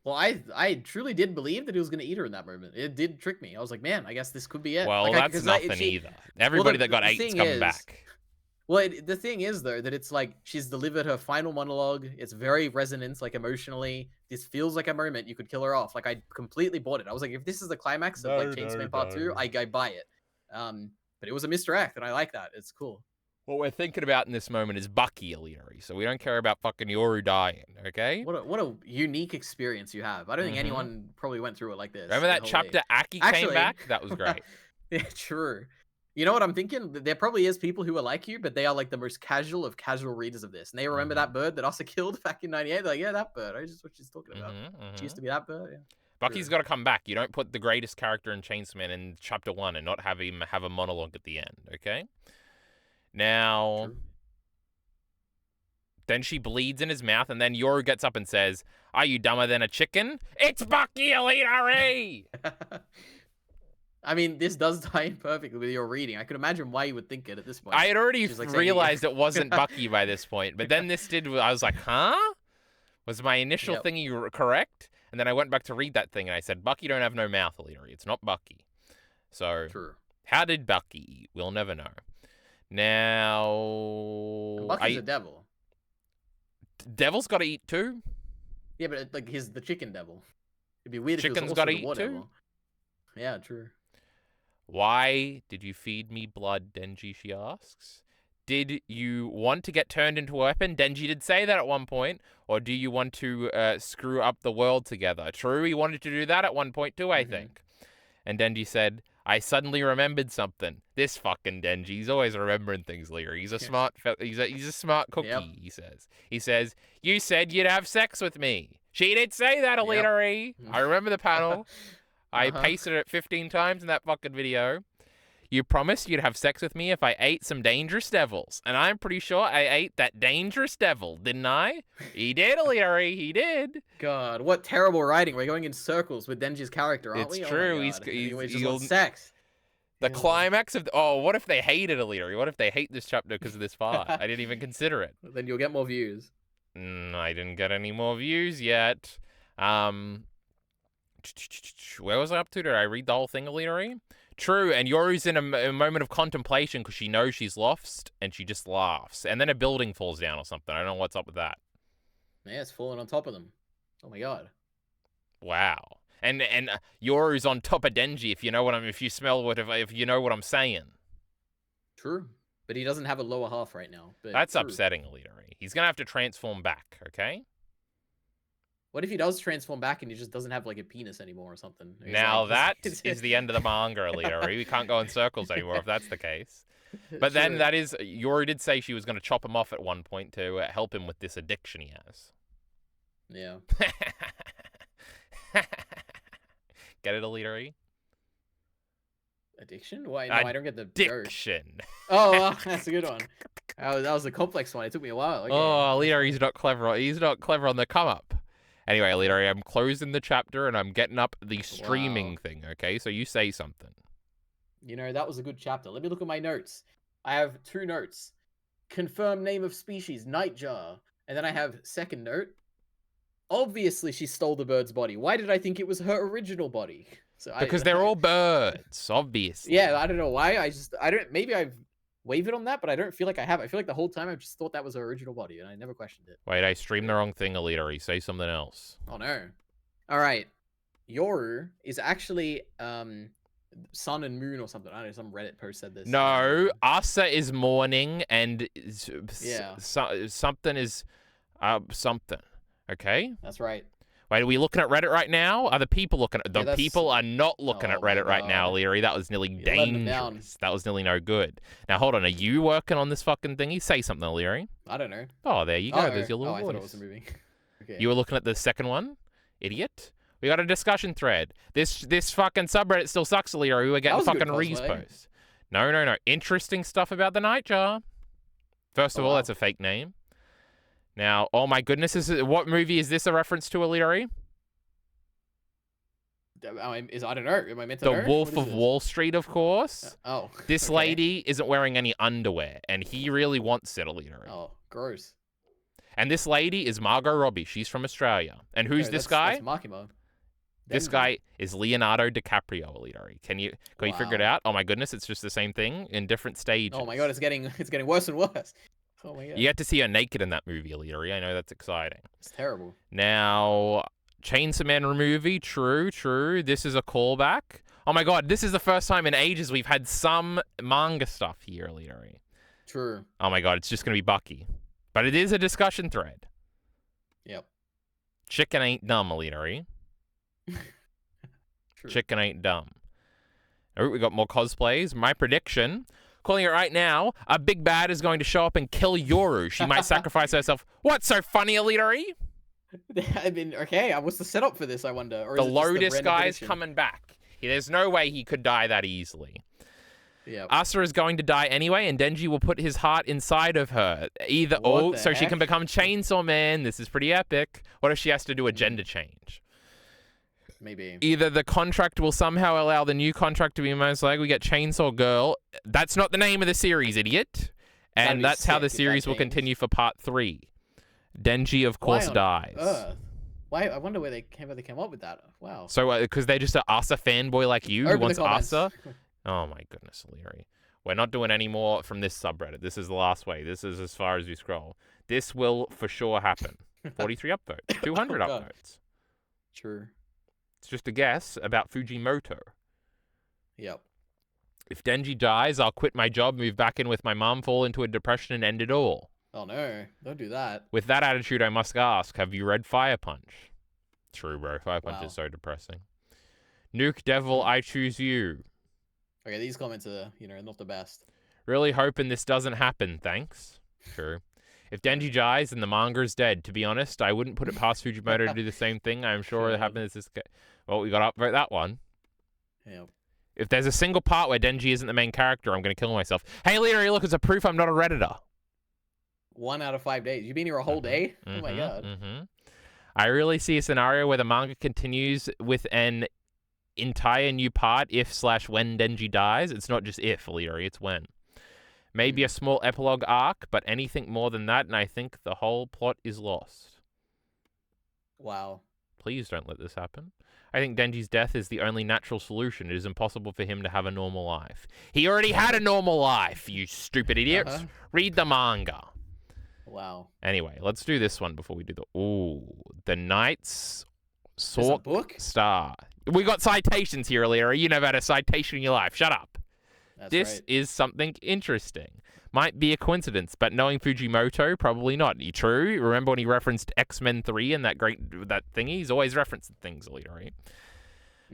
Speaker 2: Well, I truly did believe that he was going to eat her in that moment. It did trick me. I was like, man, I guess this could be it.
Speaker 1: Well,
Speaker 2: like,
Speaker 1: that's nothing either. Everybody that got 8's coming back.
Speaker 2: Well, the thing is, though, that it's like she's delivered her final monologue. It's very resonant, like emotionally. This feels like a moment you could kill her off. Like, I completely bought it. I was like, if this is the climax of like Chainsaw Part 2, I buy it. But it was a misdirect, and I like that. It's cool.
Speaker 1: What we're thinking about in this moment is Bucky, Alita. So we don't care about fucking Yoru dying, okay?
Speaker 2: What a unique experience you have. I don't think anyone probably went through it like this.
Speaker 1: Remember that chapter Aki came back? That was great.
Speaker 2: Yeah, true. You know what I'm thinking? There probably is people who are like you, but they are like the most casual of casual readers of this. And they remember that bird that Asa killed back in 98. They're like, yeah, that bird. I just what she's talking about. She used to be that bird, yeah.
Speaker 1: Bucky's got to come back. You don't put the greatest character in Chainsaw Man in chapter 1 and not have him have a monologue at the end, okay? Now, then she bleeds in his mouth, and then Yoru gets up and says, "Are you dumber than a chicken? It's Bucky, Alita!"
Speaker 2: I mean, this does tie in perfectly with your reading. I could imagine why you would think it at this point.
Speaker 1: I had already
Speaker 2: like
Speaker 1: realized it wasn't Bucky by this point, but then this did. I was like, huh? Was my initial thingy correct? And then I went back to read that thing, and I said, Bucky don't have no mouth, Alita. It's not Bucky. So, how did Bucky eat? We'll never know. Now...
Speaker 2: And Bucky's a devil.
Speaker 1: Devil's got to eat too?
Speaker 2: Yeah, but like he's the chicken devil. It'd be weird if
Speaker 1: Chicken's
Speaker 2: he was
Speaker 1: got
Speaker 2: also
Speaker 1: to
Speaker 2: the
Speaker 1: eat
Speaker 2: war
Speaker 1: too?
Speaker 2: devil. Yeah, true.
Speaker 1: Why did you feed me blood, Denji, she asks. Did you want to get turned into a weapon? Denji did say that at one point. Or do you want to screw up the world together? True, he wanted to do that at one point too, I think. And Denji said, I suddenly remembered something. This fucking Denji, he's always remembering things, Lear. He's a smart he's a smart cookie, he says. He says, you said you'd have sex with me. She did say that, Alita. I remember the panel. I pasted it 15 times in that fucking video. You promised you'd have sex with me if I ate some dangerous devils. And I'm pretty sure I ate that dangerous devil, didn't I? He did, Alita. He did.
Speaker 2: God, what terrible writing. We're going in circles with Denji's character, aren't we?
Speaker 1: It's true.
Speaker 2: He's just on sex.
Speaker 1: The climax of... what if they hated Alita? What if they hate this chapter because of this part? I didn't even consider it.
Speaker 2: Then you'll get more views.
Speaker 1: I didn't get any more views yet. Where was I up to? Did I read the whole thing, Alita? True, and Yoru's in a moment of contemplation because she knows she's lost, and she just laughs. And then a building falls down or something. I don't know what's up with that.
Speaker 2: Yeah, it's falling on top of them. Oh my god.
Speaker 1: Wow. And Yoru's on top of Denji, if you know what if you know what I'm saying.
Speaker 2: True. But he doesn't have a lower half right now. But
Speaker 1: that's upsetting, Alita. He's gonna have to transform back, okay?
Speaker 2: What if he does transform back and he just doesn't have like a penis anymore or something?
Speaker 1: Now that is the end of the manga, Alita. We can't go in circles anymore if that's the case. But then that is, Yoru did say she was going to chop him off at one point to help him with this addiction he has.
Speaker 2: Yeah.
Speaker 1: Get it, Alita?
Speaker 2: Addiction? Why? No, I don't get the
Speaker 1: addiction.
Speaker 2: Oh, that's a good one. That was a complex one. It took me a while. Okay.
Speaker 1: Oh, Alita, he's not clever. He's not clever on the come up. Anyway, Alita, I'm closing the chapter and I'm getting up the streaming thing, okay? So you say something.
Speaker 2: You know, that was a good chapter. Let me look at my notes. I have 2 notes. Confirm name of species, Nightjar. And then I have second note. Obviously, she stole the bird's body. Why did I think it was her original body?
Speaker 1: Because they're all birds, obviously.
Speaker 2: Yeah, I don't know why. Maybe I've wavered on that, but I don't feel like I have. I feel like the whole time I've just thought that was her original body, and I never questioned it.
Speaker 1: Wait, I streamed the wrong thing, Alita. Say something else.
Speaker 2: Oh, no. All right. Yoru is actually sun and moon or something. I don't know, some Reddit post said this.
Speaker 1: No, Asa is morning, and something is something. Okay?
Speaker 2: That's right.
Speaker 1: Wait, are we looking at Reddit right now? Are the people looking at... The people are not looking at Reddit right now, Leary. That was nearly dangerous. That was nearly no good. Now, hold on. Are you working on this fucking thingy? Say something, Leary.
Speaker 2: I don't know.
Speaker 1: Oh, there you go. There's your little
Speaker 2: voice.
Speaker 1: voice.
Speaker 2: I thought it was moving. Okay.
Speaker 1: You were looking at the second one? Idiot. We got a discussion thread. This fucking subreddit still sucks, Leary. We're getting fucking Reese posts. No. Interesting stuff about the Nightjar. First of all, that's a fake name. Now, oh my goodness, what movie is this a reference to, Leary?
Speaker 2: I don't know. Am I meant to
Speaker 1: The
Speaker 2: know?
Speaker 1: Wolf
Speaker 2: What is
Speaker 1: of
Speaker 2: this?
Speaker 1: Wall Street, of course.
Speaker 2: Oh.
Speaker 1: This
Speaker 2: Okay.
Speaker 1: lady isn't wearing any underwear, and he really wants it, Alita.
Speaker 2: Oh, gross.
Speaker 1: And this lady is Margot Robbie. She's from Australia. And who's
Speaker 2: No,
Speaker 1: this guy?
Speaker 2: That's Makima.
Speaker 1: This
Speaker 2: Denji.
Speaker 1: guy is Leonardo DiCaprio, Alita. Can you figure it
Speaker 2: Wow.
Speaker 1: out? Oh my goodness, it's just the same thing in different stages.
Speaker 2: Oh my god, it's getting worse and worse. Oh my god.
Speaker 1: You get to see her naked in that movie, Alita. I know that's exciting.
Speaker 2: It's terrible.
Speaker 1: Now, Chainsaw Man movie, true. This is a callback. Oh my god, this is the first time in ages we've had some manga stuff here, Alita.
Speaker 2: True.
Speaker 1: Oh my god, it's just going to be Bucky. But it is a discussion thread.
Speaker 2: Yep.
Speaker 1: Chicken ain't dumb, Alita.
Speaker 2: True.
Speaker 1: Chicken ain't dumb. All right, we got more cosplays. My prediction, calling it right now, a big bad is going to show up and kill Yoru. She might sacrifice herself. What's so funny, Alita?
Speaker 2: I mean, okay, what's the setup for this, I wonder? Or
Speaker 1: The
Speaker 2: is it just a
Speaker 1: Lotus
Speaker 2: random
Speaker 1: guy's
Speaker 2: prediction?
Speaker 1: coming back. There's no way he could die that easily.
Speaker 2: Yep.
Speaker 1: Asa is going to die anyway, and Denji will put his heart inside of her.
Speaker 2: What the
Speaker 1: So she can
Speaker 2: heck?
Speaker 1: become Chainsaw Man. This is pretty epic. What if she has to do a gender change?
Speaker 2: Maybe.
Speaker 1: Either the contract will somehow allow the new contract to be most likely we get Chainsaw Girl. That's not the name of the series, idiot.
Speaker 2: That'd
Speaker 1: And
Speaker 2: be
Speaker 1: that's how the
Speaker 2: sick if that
Speaker 1: series will
Speaker 2: changed.
Speaker 1: continue for part 3. Denji, of course,
Speaker 2: on
Speaker 1: dies.
Speaker 2: Earth? Why? I wonder where they came up with that. Wow.
Speaker 1: So, because they're just an Asa fanboy like you who
Speaker 2: Open the
Speaker 1: wants
Speaker 2: comments.
Speaker 1: Asa. Oh my goodness, Leary. We're not doing any more from this subreddit. This is the last way. This is as far as we scroll. This will for sure happen. 43 upvotes. 200
Speaker 2: Oh, God.
Speaker 1: upvotes.
Speaker 2: True.
Speaker 1: It's just a guess about Fujimoto.
Speaker 2: Yep.
Speaker 1: If Denji dies, I'll quit my job, move back in with my mom, fall into a depression, and end it all.
Speaker 2: Oh no! Don't do that.
Speaker 1: With that attitude, I must ask, have you read Fire Punch? True, bro. Fire Punch
Speaker 2: Wow.
Speaker 1: is so depressing. Nuke Devil, I choose you.
Speaker 2: Okay, these comments are, not the best.
Speaker 1: Really hoping this doesn't happen, thanks. True. If Denji dies, then the manga is dead. To be honest, I wouldn't put it past Fujimoto to do the same thing. I'm sure it
Speaker 2: God.
Speaker 1: happens. Well, we got to upvote that one.
Speaker 2: Yep.
Speaker 1: If there's a single part where Denji isn't the main character, I'm going to kill myself. Hey, Leader, look, it's a proof I'm not a Redditor.
Speaker 2: 1 out of 5 days. You've been here a whole day? Oh my god.
Speaker 1: I really see a scenario where the manga continues with an entire new part if/when Denji dies. It's not just if, Leader, it's when. Maybe a small epilogue arc, but anything more than that, and I think the whole plot is lost.
Speaker 2: Wow.
Speaker 1: Please don't let this happen. I think Denji's death is the only natural solution. It is impossible for him to have a normal life. He already had a normal life, you stupid idiots.
Speaker 2: Uh-huh.
Speaker 1: Read the manga.
Speaker 2: Wow.
Speaker 1: Anyway, let's do this one before we do the... Ooh, the Knight's
Speaker 2: There's a
Speaker 1: Sword
Speaker 2: book?
Speaker 1: Star. We got citations here, Leary. You never had a citation in your life. Shut up.
Speaker 2: That's
Speaker 1: This
Speaker 2: right.
Speaker 1: is something interesting. Might be a coincidence, but knowing Fujimoto, probably not. True. Remember when he referenced X-Men 3 and that thingy? He's always referencing things, Leary.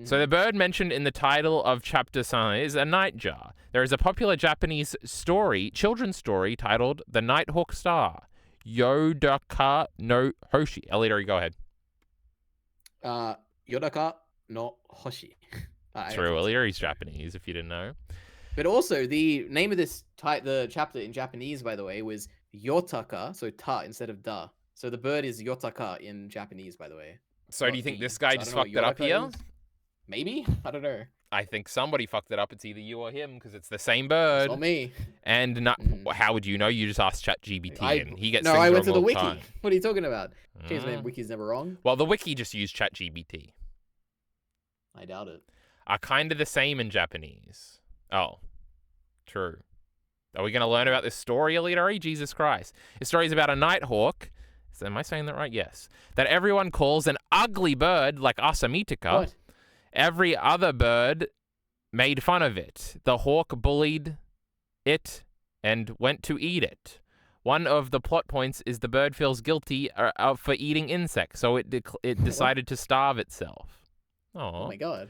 Speaker 1: So the bird mentioned in the title of Chapter 7 is a nightjar. There is a popular Japanese children's story titled The Nighthawk Star. Yodaka no Hoshi. Leary, go ahead.
Speaker 2: Yodaka no Hoshi.
Speaker 1: True, Leary's Japanese, if you didn't know.
Speaker 2: But also, the name of the chapter in Japanese, by the way, was Yotaka, so ta instead of da. So the bird is Yotaka in Japanese, by the way.
Speaker 1: So do you think this guy just fucked it up here?
Speaker 2: Maybe? I don't know.
Speaker 1: I think somebody fucked it up. It's either you or him because it's the same bird.
Speaker 2: It's not me.
Speaker 1: And how would you know? You just asked ChatGPT and he gets
Speaker 2: No,
Speaker 1: things
Speaker 2: I went
Speaker 1: wrong
Speaker 2: to the
Speaker 1: all
Speaker 2: wiki.
Speaker 1: time.
Speaker 2: What are you talking about? James, wiki's never wrong.
Speaker 1: Well, the wiki just used ChatGPT.
Speaker 2: I doubt it.
Speaker 1: Are kind of the same in Japanese. Oh, true. Are we going to learn about this story, Elitari? Jesus Christ. This story is about a nighthawk. Am I saying that right? Yes. That everyone calls an ugly bird like Asamitika.
Speaker 2: What?
Speaker 1: Every other bird made fun of it. The hawk bullied it and went to eat it. One of the plot points is the bird feels guilty for eating insects, so it decided to starve itself.
Speaker 2: Oh my god.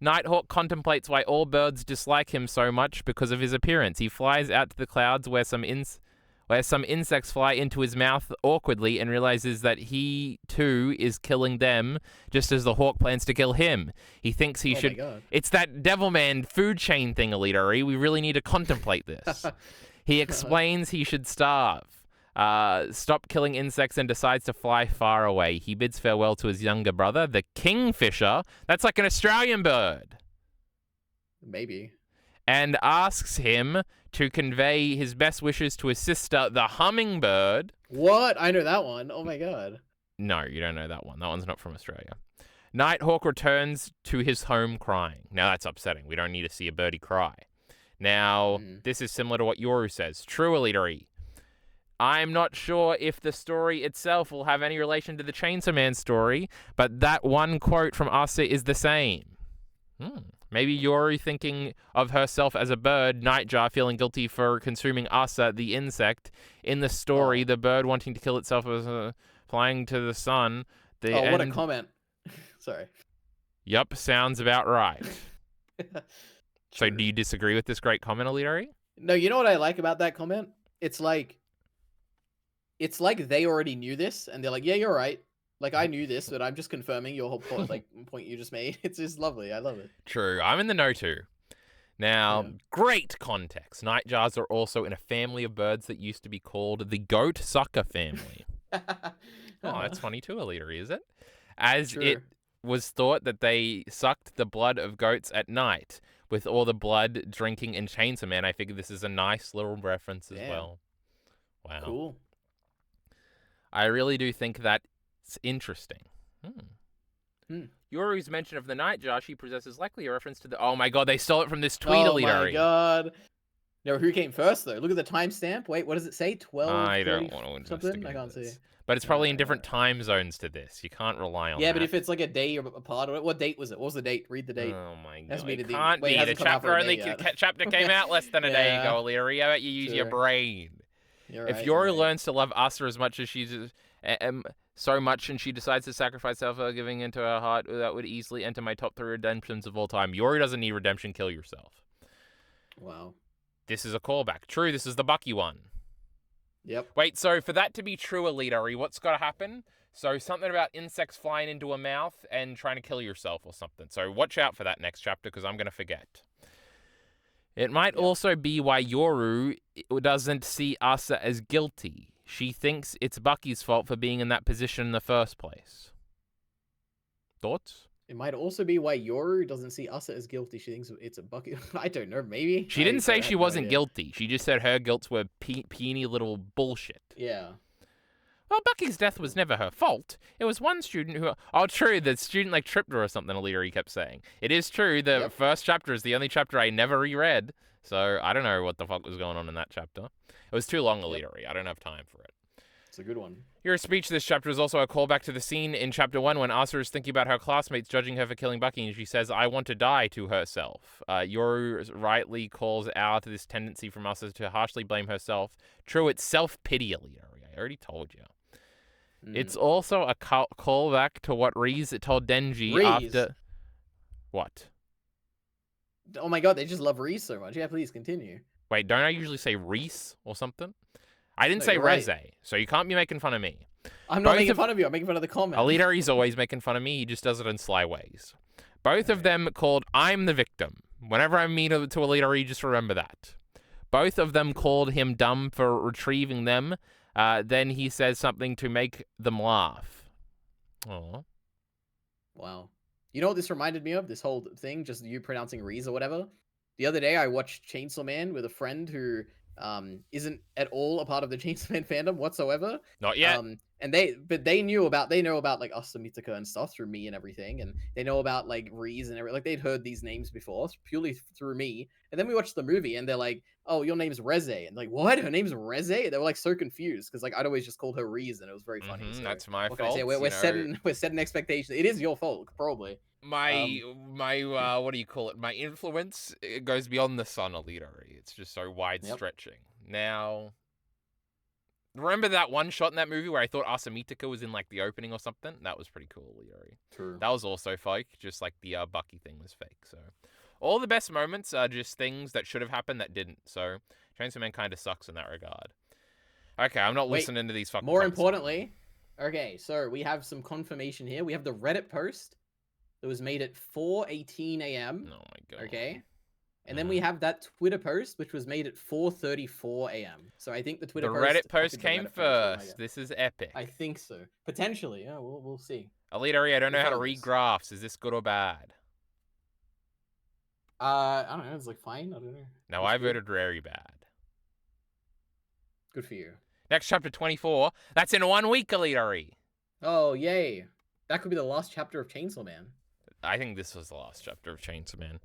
Speaker 1: Nighthawk contemplates why all birds dislike him so much because of his appearance. He flies out to the clouds where some insects fly into his mouth awkwardly and realizes that he, too, is killing them just as the hawk plans to kill him. He thinks he should...
Speaker 2: My god.
Speaker 1: It's that Devilman food chain thing, Elitari. We really need to contemplate this. He explains he should starve. stop killing insects and decides to fly far away. He bids farewell to his younger brother, the kingfisher. That's like an Australian bird.
Speaker 2: Maybe.
Speaker 1: And asks him to convey his best wishes to his sister, the hummingbird.
Speaker 2: What? I know that one. Oh my god.
Speaker 1: No, you don't know that one. That one's not from Australia. Nighthawk returns to his home crying. Now that's upsetting. We don't need to see a birdie cry. Now, this is similar to what Yoru says. True, Elitery. I'm not sure if the story itself will have any relation to the Chainsaw Man story, but that one quote from Asa is the same. Maybe Yoru thinking of herself as a bird, Nightjar feeling guilty for consuming Asa, the insect. In the story, the bird wanting to kill itself as flying to the sun.
Speaker 2: What a comment. Sorry.
Speaker 1: Yup, sounds about right. So do you disagree with this great comment, Elitery?
Speaker 2: No, you know what I like about that comment? It's like they already knew this, and they're like, yeah, you're right. Like, I knew this, but I'm just confirming your whole point you just made. It's just lovely. I love it.
Speaker 1: True. I'm in the know too. Now, great context. Nightjars are also in a family of birds that used to be called the goat sucker family. That's funny too, Elitery, is it? As it was thought that they sucked the blood of goats at night. With all the blood drinking in Chainsaw Man, I figured this is a nice little reference as well. Wow.
Speaker 2: Cool.
Speaker 1: I really do think that's interesting. Yoru's mention of the Nightjar she possesses likely a reference to the... Oh my god, they stole it from this tweet, Elitery.
Speaker 2: Oh my god. No, who came first, though? Look at the timestamp. Wait, what does it say? 12?
Speaker 1: I don't want to investigate
Speaker 2: something? I can't see.
Speaker 1: But it's probably in different time zones to this. You can't rely on that.
Speaker 2: Yeah, but if it's like a day apart, what date was it? What was the date? Read the date.
Speaker 1: Oh my god,
Speaker 2: it
Speaker 1: can't be. The chapter came out less than a day ago, Elitery. How about you use your brain? If Yoru learns to love Asa as much as she's... so much, and she decides to sacrifice herself for giving into her heart, that would easily enter my top 3 redemptions of all time. Yoru doesn't need redemption, kill yourself.
Speaker 2: Wow.
Speaker 1: This is a callback. True, this is the Bucky one.
Speaker 2: Yep.
Speaker 1: Wait, so for that to be true, Elitery, what's got to happen? So something about insects flying into a mouth and trying to kill yourself or something. So watch out for that next chapter, because I'm going to forget. It might also be why Yoru doesn't see Asa as guilty. She thinks it's Bucky's fault for being in that position in the first place. Thoughts?
Speaker 2: It might also be why Yoru doesn't see Asa as guilty. She thinks it's a Bucky. I don't know, maybe.
Speaker 1: She didn't say she wasn't guilty. She just said her guilts were puny little bullshit.
Speaker 2: Yeah.
Speaker 1: Well, Bucky's death was never her fault. It was one student who... Oh, true, the student like tripped her or something, Elitery kept saying. It is true, the first chapter is the only chapter I never reread. So I don't know what the fuck was going on in that chapter. It was too long, Elitery. I don't have time for it.
Speaker 2: It's a good one.
Speaker 1: Your speech this chapter is also a callback to the scene in chapter 1 when Asa is thinking about her classmates judging her for killing Bucky, and she says, I want to die to herself. Yoru rightly calls out this tendency from Asa to harshly blame herself. True, it's self-pity, Elitery. I already told you. It's also a callback to what Reese told Denji after... What?
Speaker 2: Oh my god, they just love Reese so much. Yeah, please continue.
Speaker 1: Wait, don't I usually say Reese or something? I didn't say Reze, so you can't be making fun of me.
Speaker 2: I'm not making fun of you. I'm making fun of the comment.
Speaker 1: Elitery's always making fun of me. He just does it in sly ways. Both of them called I'm the victim. Whenever I meet to Elitery, just remember that. Both of them called him dumb for retrieving them. Then he says something to make them laugh. Aww.
Speaker 2: Wow. You know what this reminded me of? This whole thing, just you pronouncing Reese or whatever. The other day, I watched Chainsaw Man with a friend who isn't at all a part of the Chainsaw Man fandom whatsoever.
Speaker 1: Not yet.
Speaker 2: And they know about like Asa Mitaka and stuff through me and everything, and they know about like Reese and everything. Like they'd heard these names before purely through me. And then we watched the movie, and they're like, "Oh, your name's Reze," and like, "What? Her name's Reze?" They were like so confused because like I'd always just called her Reese, and it was very funny. So,
Speaker 1: that's my
Speaker 2: what
Speaker 1: fault.
Speaker 2: Can I say? We're setting expectations. It is your fault, probably.
Speaker 1: My what do you call it? My influence, it goes beyond the sun, Elitery. It's just so wide stretching. Now, remember that one shot in that movie where I thought Asa Mitaka was in like the opening or something? That was pretty cool, Elitery.
Speaker 2: True.
Speaker 1: That was also fake, just like the Bucky thing was fake. So, all the best moments are just things that should have happened that didn't. So, Chainsaw Man kind of sucks in that regard. Okay, I'm not listening to these fucking.
Speaker 2: More importantly, okay, so we have some confirmation here. We have the Reddit post that was made at 4:18 a.m.
Speaker 1: Oh my god.
Speaker 2: Okay. And then we have that Twitter post, which was made at 4:34 a.m. So I think the Twitter
Speaker 1: The
Speaker 2: post
Speaker 1: Reddit post
Speaker 2: copied the
Speaker 1: came
Speaker 2: Reddit post, oh my
Speaker 1: first.
Speaker 2: God.
Speaker 1: This is epic.
Speaker 2: I think so. Potentially, yeah. We'll see.
Speaker 1: Elitari, I don't know how to
Speaker 2: follow
Speaker 1: read
Speaker 2: this.
Speaker 1: graphs. Is this good or bad?
Speaker 2: I don't know. It's like fine. I don't know.
Speaker 1: No,
Speaker 2: It's
Speaker 1: I
Speaker 2: good.
Speaker 1: voted very bad.
Speaker 2: Good for you.
Speaker 1: Next chapter 24. That's in 1 week, Elitari.
Speaker 2: Oh, yay. That could be the last chapter of Chainsaw Man.
Speaker 1: I think this was the last chapter of Chainsaw Man.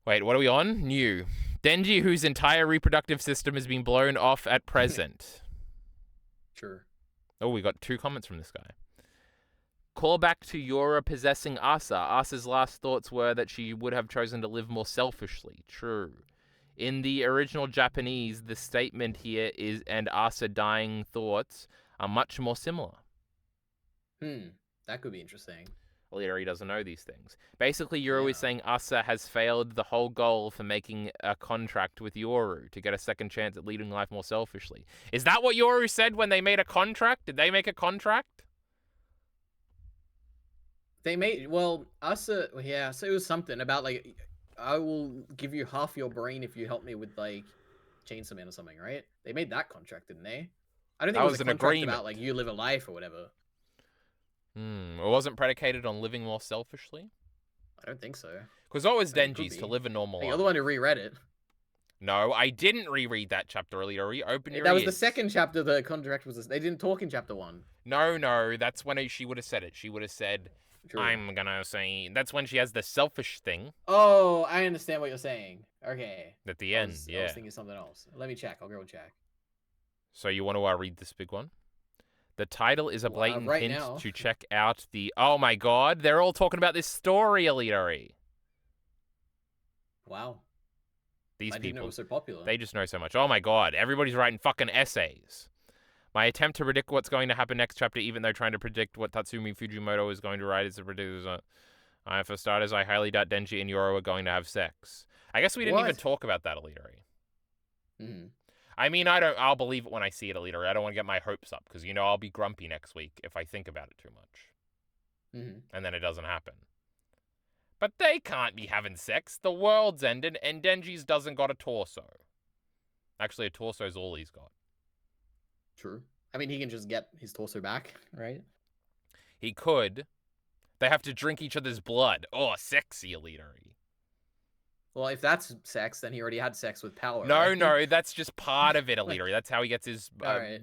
Speaker 1: Wait, what are we on? New. Denji, whose entire reproductive system has been blown off at present.
Speaker 2: Sure.
Speaker 1: Oh, we got 2 comments from this guy. Call back to Yoru possessing Asa. Asa's last thoughts were that she would have chosen to live more selfishly. True. In the original Japanese, the statement here is, and Asa dying thoughts are much more similar.
Speaker 2: That could be interesting.
Speaker 1: Later, he doesn't know these things. Basically, Yoru is saying Asa has failed the whole goal for making a contract with Yoru to get a second chance at leading life more selfishly. Is that what Yoru said when they made a contract? Did they make a contract?
Speaker 2: They made, well, Asa, yeah, so it was something about, like, I will give you half your brain if you help me with, like, Chainsaw Man or something, right? They made that contract, didn't they? I don't think
Speaker 1: That
Speaker 2: it was
Speaker 1: was
Speaker 2: a
Speaker 1: an
Speaker 2: contract
Speaker 1: agreement.
Speaker 2: about, like, you live a life or whatever.
Speaker 1: It wasn't predicated on living more selfishly?
Speaker 2: I don't think so.
Speaker 1: Because what was
Speaker 2: I mean, it could
Speaker 1: Denji's? To
Speaker 2: be.
Speaker 1: live a normal
Speaker 2: Hey,
Speaker 1: life.
Speaker 2: you're the one who reread it.
Speaker 1: No, I didn't reread that chapter earlier. Open your
Speaker 2: That was the
Speaker 1: ears.
Speaker 2: second chapter. The contract was. They didn't talk in chapter 1.
Speaker 1: No, that's when she would have said it. She would have said,
Speaker 2: True.
Speaker 1: I'm gonna say... That's when she has the selfish thing.
Speaker 2: Oh, I understand what you're saying. Okay.
Speaker 1: At the end,
Speaker 2: I was thinking something else. Let me check. I'll go check.
Speaker 1: So you want to read this big one? The title is a blatant
Speaker 2: right
Speaker 1: hint
Speaker 2: now.
Speaker 1: to check out the... Oh my god, they're all talking about this story, Elitari.
Speaker 2: Wow.
Speaker 1: These
Speaker 2: I didn't know
Speaker 1: people,
Speaker 2: it was so popular.
Speaker 1: they just know so much. Oh my god, everybody's writing fucking essays. My attempt to predict what's going to happen next chapter, even though trying to predict what Tatsumi Fujimoto is going to write is a prediction. For starters, I highly doubt Denji and Yoru are going to have sex. I guess we didn't even talk about that, Elitari. I mean, I'll believe it when I see it, Elitari. I don't want to get my hopes up, because, I'll be grumpy next week if I think about it too much. And then it doesn't happen. But they can't be having sex. The world's ended, and Denji's doesn't got a torso. Actually, a torso's all he's got.
Speaker 2: True. I mean, he can just get his torso back, right?
Speaker 1: He could. They have to drink each other's blood. Oh, sexy, Elitari.
Speaker 2: Well, if that's sex, then he already had sex with power.
Speaker 1: No,
Speaker 2: right?
Speaker 1: no, that's just part of it, Elitari. That's how he gets his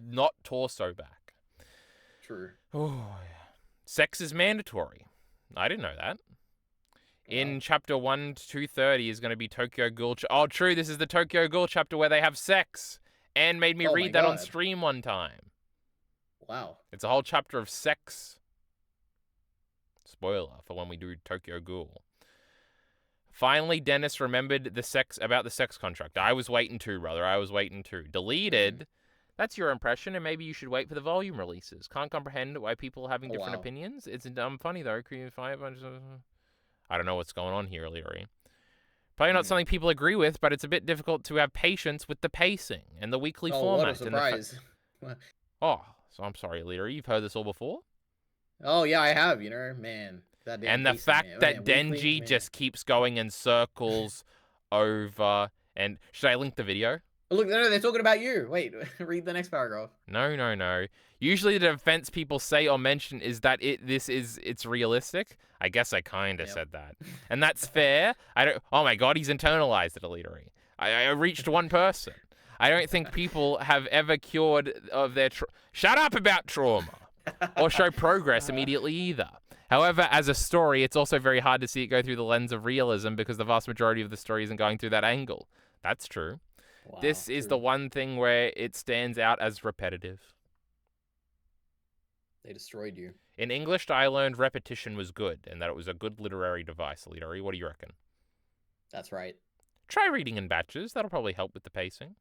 Speaker 1: not torso back.
Speaker 2: True.
Speaker 1: Oh, yeah. Sex is mandatory. I didn't know that. In chapter 1 to 230 is going to be Tokyo Ghoul. Oh, true. This is the Tokyo Ghoul chapter where they have sex. Anne made me read that on stream one time.
Speaker 2: Wow.
Speaker 1: It's a whole chapter of sex. Spoiler for when we do Tokyo Ghoul. Finally, Dennis remembered about the sex contract. I was waiting too, brother. I was waiting too. Deleted. That's your impression, and maybe you should wait for the volume releases. Can't comprehend why people are having different opinions. It's dumb funny, though. I don't know what's going on here, Leary. Probably not something people agree with, but it's a bit difficult to have patience with the pacing and the weekly format.
Speaker 2: What a surprise.
Speaker 1: So I'm sorry, Leary. You've heard this all before?
Speaker 2: Oh, yeah, I have, man.
Speaker 1: And the fact that Denji just keeps going in circles over... And should I link the video?
Speaker 2: Oh, look, no, they're talking about you. Wait, read the next paragraph.
Speaker 1: No. Usually the defense people say or mention is that it's realistic. I guess I kind of said that. And that's fair. Oh my god, he's internalized it, Elitari. I reached one person. I don't think people have ever cured of their... Shut up about trauma! Or show progress immediately either. However, as a story, it's also very hard to see it go through the lens of realism because the vast majority of the story isn't going through that angle. That's true. Wow, this is the one thing where it stands out as repetitive.
Speaker 2: They destroyed you.
Speaker 1: In English, I learned repetition was good, and that it was a good literary device, Elitari. What do you reckon?
Speaker 2: That's right.
Speaker 1: Try reading in batches. That'll probably help with the pacing.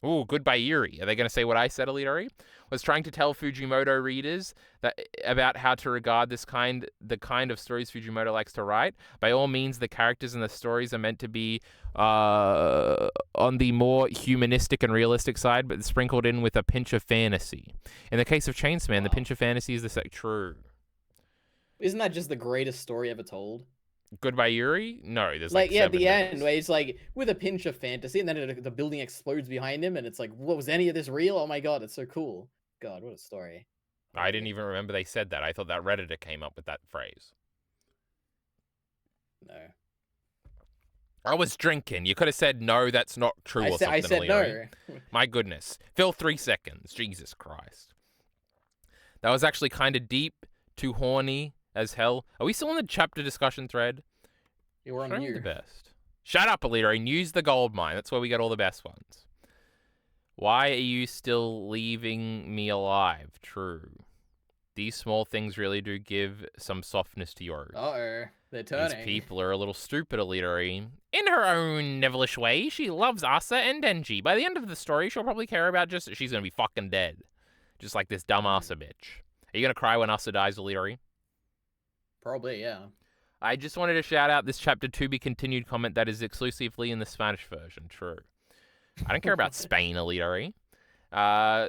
Speaker 1: Ooh, good by Yuri. Are they going to say what I said, Elitari? Was trying to tell Fujimoto readers about how to regard the kind of stories Fujimoto likes to write. By all means, the characters in the stories are meant to be on the more humanistic and realistic side, but sprinkled in with a pinch of fantasy. In the case of Chainsaw Man, the pinch of fantasy is true.
Speaker 2: Isn't that just the greatest story ever told?
Speaker 1: Goodbye Yuri? No, there's
Speaker 2: Like,
Speaker 1: like
Speaker 2: yeah, at
Speaker 1: 7
Speaker 2: the end,
Speaker 1: days.
Speaker 2: where it's like with a pinch of fantasy, and then the building explodes behind him, and it's like, what was any of this real? Oh my god, it's so cool. God, what a story.
Speaker 1: I didn't even remember they said that. I thought that Redditor came up with that phrase.
Speaker 2: No.
Speaker 1: I was drinking. You could have said, no, that's not true or something,
Speaker 2: I said
Speaker 1: Leary.
Speaker 2: no.
Speaker 1: My goodness. Phil, 3 seconds. Jesus Christ. That was actually kind of deep, too horny as hell. Are we still in the chapter discussion thread?
Speaker 2: You were on
Speaker 1: Show me
Speaker 2: you.
Speaker 1: the best. Shut up, Alira. Use the gold mine. That's where we get all the best ones. Why are you still leaving me alive? True. These small things really do give some softness to Yoru.
Speaker 2: Uh-oh. They're turning.
Speaker 1: These people are a little stupid, Alira. In her own devilish way, she loves Asa and Denji. By the end of the story, she'll probably care about just that she's going to be fucking dead. Just like this dumb Asa bitch. Are you going to cry when Asa dies, Alira?
Speaker 2: Probably, yeah.
Speaker 1: I just wanted to shout out this chapter to be continued comment that is exclusively in the Spanish version. True. I don't care about Spain, Alira.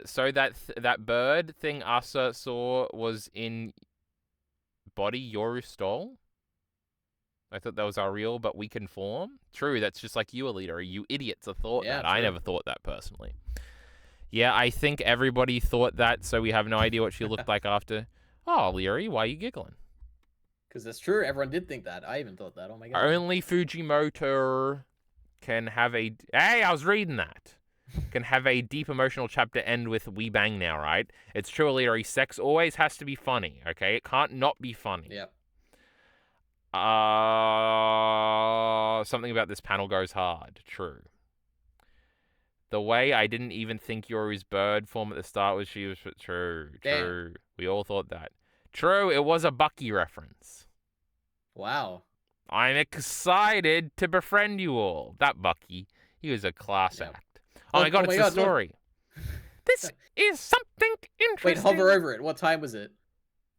Speaker 1: So that bird thing Asa saw was in body Yoru stole? I thought that was our real but weakened form. True, that's just like you, Alira. You idiots have thought that. True. I never thought that personally. Yeah, I think everybody thought that, so we have no idea what she looked like after. Oh, Alira, why are you giggling?
Speaker 2: Because that's true. Everyone did think that. I even thought that. Oh my god.
Speaker 1: Only Fujimoto can have a... Hey, I was reading that. Can have a deep emotional chapter end with "We bang now," right? It's true, Alira. Sex always has to be funny, okay? It can't not be funny.
Speaker 2: Yep.
Speaker 1: Something about this panel goes hard. True. The way I didn't even think Yoru's bird form at the start was she was... True.
Speaker 2: Damn.
Speaker 1: We all thought that. True, it was a Bucky reference.
Speaker 2: Wow.
Speaker 1: I'm excited to befriend you all. That Bucky, he was a class act. Oh my god, it's the story. This is something interesting.
Speaker 2: Wait, hover over it. What time was it?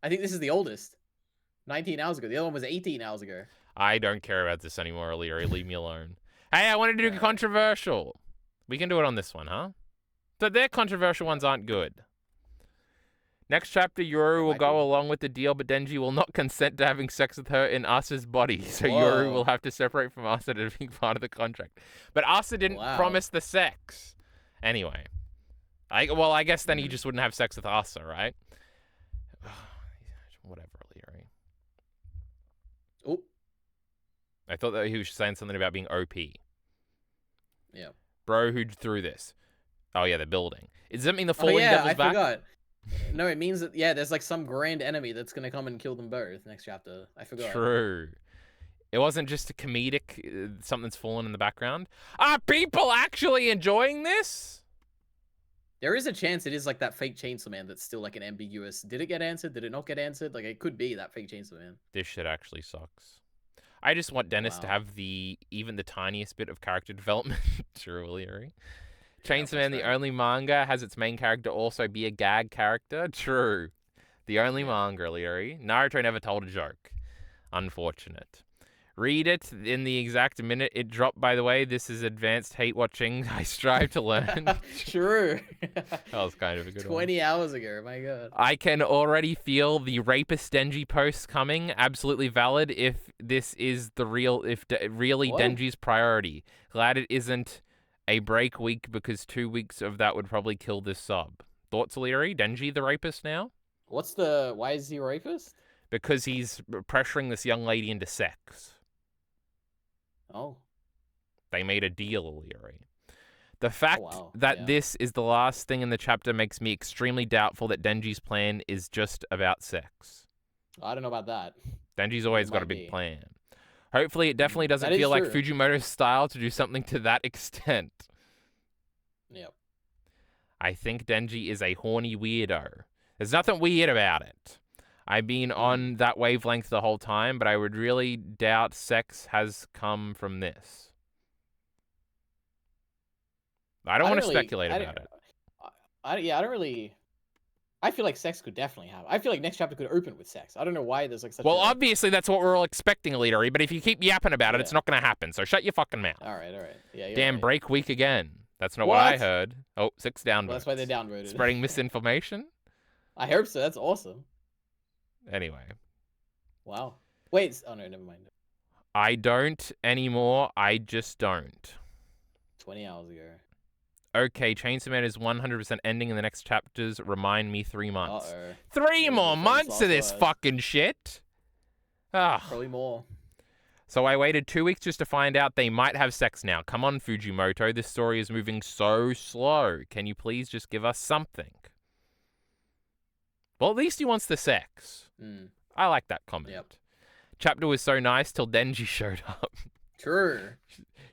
Speaker 2: I think this is the oldest. 19 hours ago. The other one was 18 hours ago.
Speaker 1: I don't care about this anymore, Leary. Leave me alone. Hey, I wanted to do controversial. We can do it on this one, huh? But their controversial ones aren't good. Next chapter, Yoru will go along with the deal, but Denji will not consent to having sex with her in Asa's body. So Yoru will have to separate from Asa to be part of the contract. But Asa didn't promise the sex. Anyway. I guess then he just wouldn't have sex with Asa, right? Whatever, Leary.
Speaker 2: Oh.
Speaker 1: I thought that he was saying something about being OP.
Speaker 2: Yeah.
Speaker 1: Bro, who threw this? Oh, yeah, the building. Does that mean the falling devil's back?
Speaker 2: I forgot. No, it means that, there's like some grand enemy that's going to come and kill them both next chapter. I forgot.
Speaker 1: True. It wasn't just a comedic, something's fallen in the background. Are people actually enjoying this?
Speaker 2: There is a chance it is like that fake Chainsaw Man that's still like an ambiguous. Did it get answered? Did it not get answered? Like, it could be that fake Chainsaw Man.
Speaker 1: This shit actually sucks. I just want Dennis to have even the tiniest bit of character development. True, Leary. Chainsaw Man, the only manga, has its main character also be a gag character. True. The only manga, Leary. Naruto never told a joke. Unfortunate. Read it in the exact minute it dropped, by the way. This is advanced hate watching. I strive to learn.
Speaker 2: True.
Speaker 1: That was kind of a good
Speaker 2: 20 hours ago, my god.
Speaker 1: I can already feel the rapist Denji post coming. Absolutely valid if this is the real, really Denji's priority. Glad it isn't a break week because 2 weeks of that would probably kill this sub. Thoughts, Leary? Denji the rapist now?
Speaker 2: Why is he a rapist?
Speaker 1: Because he's pressuring this young lady into sex.
Speaker 2: Oh.
Speaker 1: They made a deal, Leary. The fact that this is the last thing in the chapter makes me extremely doubtful that Denji's plan is just about sex.
Speaker 2: I don't know about that.
Speaker 1: Denji's always got a big plan. Hopefully, it definitely doesn't feel like Fujimoto's style to do something to that extent.
Speaker 2: Yep.
Speaker 1: I think Denji is a horny weirdo. There's nothing weird about it. I've been on that wavelength the whole time, but I would really doubt sex has come from this. I don't want to speculate about it.
Speaker 2: I don't really... I feel like sex could definitely happen. I feel like next chapter could open with sex. I don't know why there's like such
Speaker 1: obviously that's what we're all expecting, Leadery, but if you keep yapping about it, it's not going to happen, so shut your fucking mouth.
Speaker 2: All right. Yeah,
Speaker 1: damn, break week again. That's not what I heard. Oh, 6 downvotes.
Speaker 2: Well, that's why they downvoted.
Speaker 1: Spreading misinformation?
Speaker 2: I hope so. That's awesome.
Speaker 1: Anyway.
Speaker 2: Wow. Wait. Oh, no, never mind.
Speaker 1: I don't anymore. I just don't.
Speaker 2: 20 hours ago.
Speaker 1: Okay, Chainsaw Man is 100% ending in the next chapters. Remind me 3 months.
Speaker 2: Uh-oh.
Speaker 1: 3
Speaker 2: Maybe
Speaker 1: more
Speaker 2: the famous
Speaker 1: months of
Speaker 2: last
Speaker 1: this
Speaker 2: word.
Speaker 1: fucking shit. Ah.
Speaker 2: Probably more.
Speaker 1: So I waited 2 weeks just to find out they might have sex now. Come on, Fujimoto. This story is moving so slow. Can you please just give us something? Well, at least he wants the sex. I like that comment.
Speaker 2: Yep.
Speaker 1: Chapter was so nice till Denji showed up.
Speaker 2: True.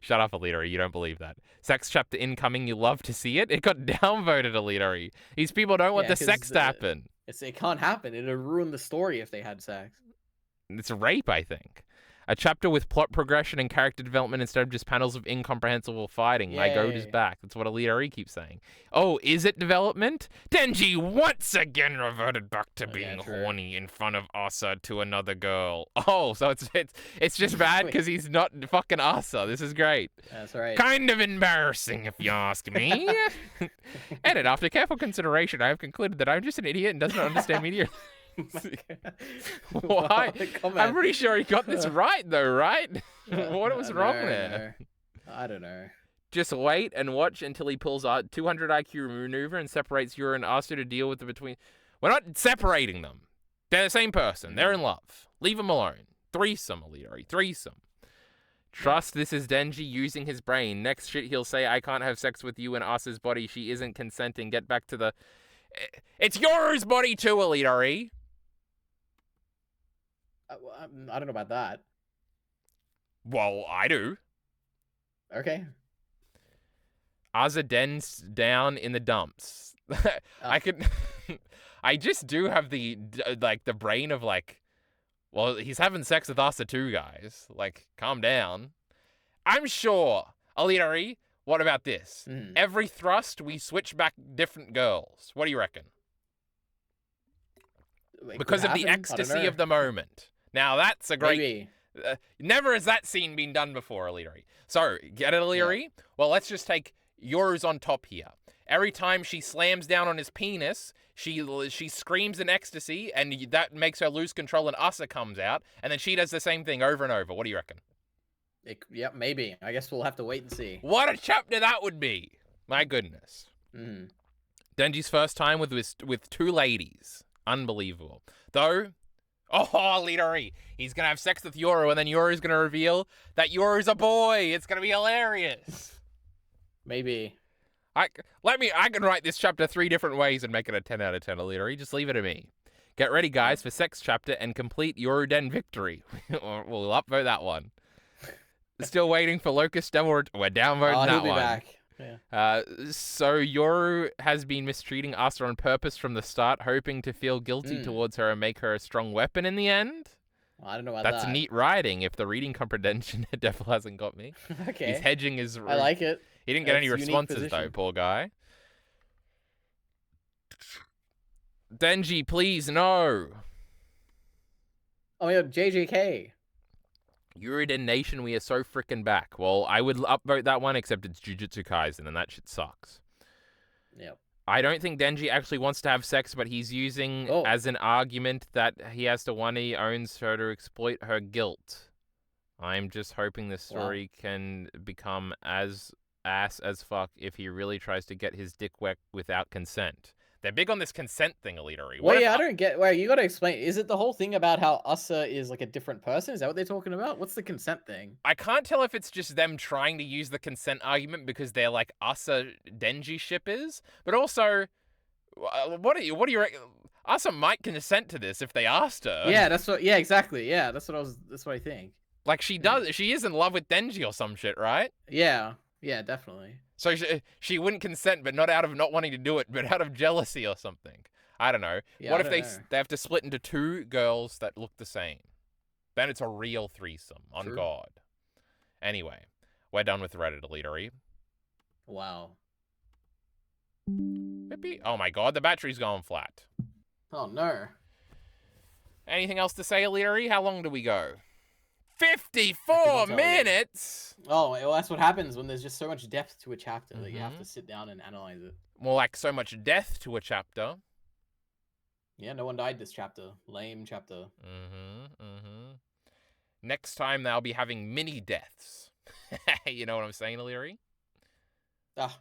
Speaker 1: Shut up, Alidori. You don't believe that. Sex chapter incoming. You love to see it. It got downvoted, Alidori. These people don't want the
Speaker 2: 'cause
Speaker 1: sex to happen.
Speaker 2: It can't happen. It'll ruin the story if they had sex.
Speaker 1: It's rape, I think. A chapter with plot progression and character development instead of just panels of incomprehensible fighting. My goat is
Speaker 2: Yay.
Speaker 1: back. That's what Alidori keeps saying. Oh, is it development? Denji once again reverted back to being horny in front of Asa to another girl. Oh, so it's just bad because he's not fucking Asa. This is great.
Speaker 2: That's right.
Speaker 1: Kind of embarrassing, if you ask me. Edit. After careful consideration, I have concluded that I'm just an idiot and doesn't understand media. Why? I'm pretty sure he got this right, though, right? What was wrong there?
Speaker 2: No. I don't know.
Speaker 1: Just wait and watch until he pulls out 200 IQ maneuver and separates Yoru and Asu to deal with the between. We're not separating them. They're the same person. They're in love. Leave them alone. Threesome, Alidori. Threesome. Trust this is Denji using his brain. Next shit he'll say, I can't have sex with you in Asu's body. She isn't consenting. Get back to the... It's Yoru's body too, Alidori.
Speaker 2: I don't know about that.
Speaker 1: Well, I do.
Speaker 2: Okay.
Speaker 1: Asa Den's down in the dumps. I could... I just do have the brain of like... Well, he's having sex with Asa too, guys. Like, calm down. I'm sure, Alidori, what about this? Every thrust, we switch back different girls. What do you reckon? Because of the ecstasy of the moment. Now, that's a great...
Speaker 2: Maybe.
Speaker 1: Never has that scene been done before, Alidori. So, get it, Alidori? Yeah. Well, let's just take Yoru's on top here. Every time she slams down on his penis, she screams in ecstasy, and that makes her lose control, and Asa comes out, and then she does the same thing over and over. What do you reckon?
Speaker 2: Yep, maybe. I guess we'll have to wait and see.
Speaker 1: What a chapter that would be! My goodness. Denji's first time with two ladies. Unbelievable. Though... Oh, Alidori, he's going to have sex with Yoru, and then Yoru's going to reveal that Yoru's a boy. It's going to be hilarious.
Speaker 2: Maybe.
Speaker 1: I can write this chapter 3 different ways and make it a 10 out of 10, Alidori. Just leave it to me. Get ready, guys, for sex chapter and complete Yoruden victory. We'll upvote that one. Still waiting for Locust Devil. We're downvoting that
Speaker 2: he'll be
Speaker 1: one.
Speaker 2: Back. Yeah.
Speaker 1: So Yoru has been mistreating Asa on purpose from the start, hoping to feel guilty towards her and make her a strong weapon in the end.
Speaker 2: Well, I don't know about
Speaker 1: That's neat writing. If the reading comprehension devil hasn't got me.
Speaker 2: Okay.
Speaker 1: He's hedging his...
Speaker 2: I like it.
Speaker 1: He didn't get any responses, though, poor guy. Denji, please, no.
Speaker 2: Oh, yeah, JJK.
Speaker 1: Yoruden Nation, we are so freaking back. Well, I would upvote that one, except it's Jujutsu Kaisen, and that shit sucks.
Speaker 2: Yep.
Speaker 1: I don't think Denji actually wants to have sex, but he's using as an argument that he has to one he owns her to exploit her guilt. I'm just hoping this story can become as ass as fuck if he really tries to get his dick wet without consent. They're big on this consent thing, Alidori.
Speaker 2: Well, yeah, I don't get... Wait, you gotta explain. Is it the whole thing about how Asa is like a different person? Is that what they're talking about? What's the consent thing?
Speaker 1: I can't tell if it's just them trying to use the consent argument because they're like Asa Denji shippers, but also, what do you reckon? Asa might consent to this if they asked her.
Speaker 2: Yeah, that's what... Yeah, exactly. Yeah, that's what I think.
Speaker 1: Like, she does... She is in love with Denji or some shit, right?
Speaker 2: Yeah. Yeah, definitely.
Speaker 1: So she wouldn't consent, but not out of not wanting to do it, but out of jealousy or something. I don't know.
Speaker 2: Yeah,
Speaker 1: what if they have to split into two girls that look the same? Then it's a real threesome, on God. Anyway, we're done with Reddit, Alidori.
Speaker 2: Wow.
Speaker 1: Maybe. Oh my God, the battery's going flat.
Speaker 2: Oh no.
Speaker 1: Anything else to say, Alidori? How long do we go? 54 minutes!
Speaker 2: Oh, well, that's what happens when there's just so much depth to a chapter that you have to sit down and analyze it.
Speaker 1: More like so much death to a chapter.
Speaker 2: Yeah, no one died this chapter. Lame chapter.
Speaker 1: Next time they'll be having mini deaths. You know what I'm saying, Illyri?
Speaker 2: Ah,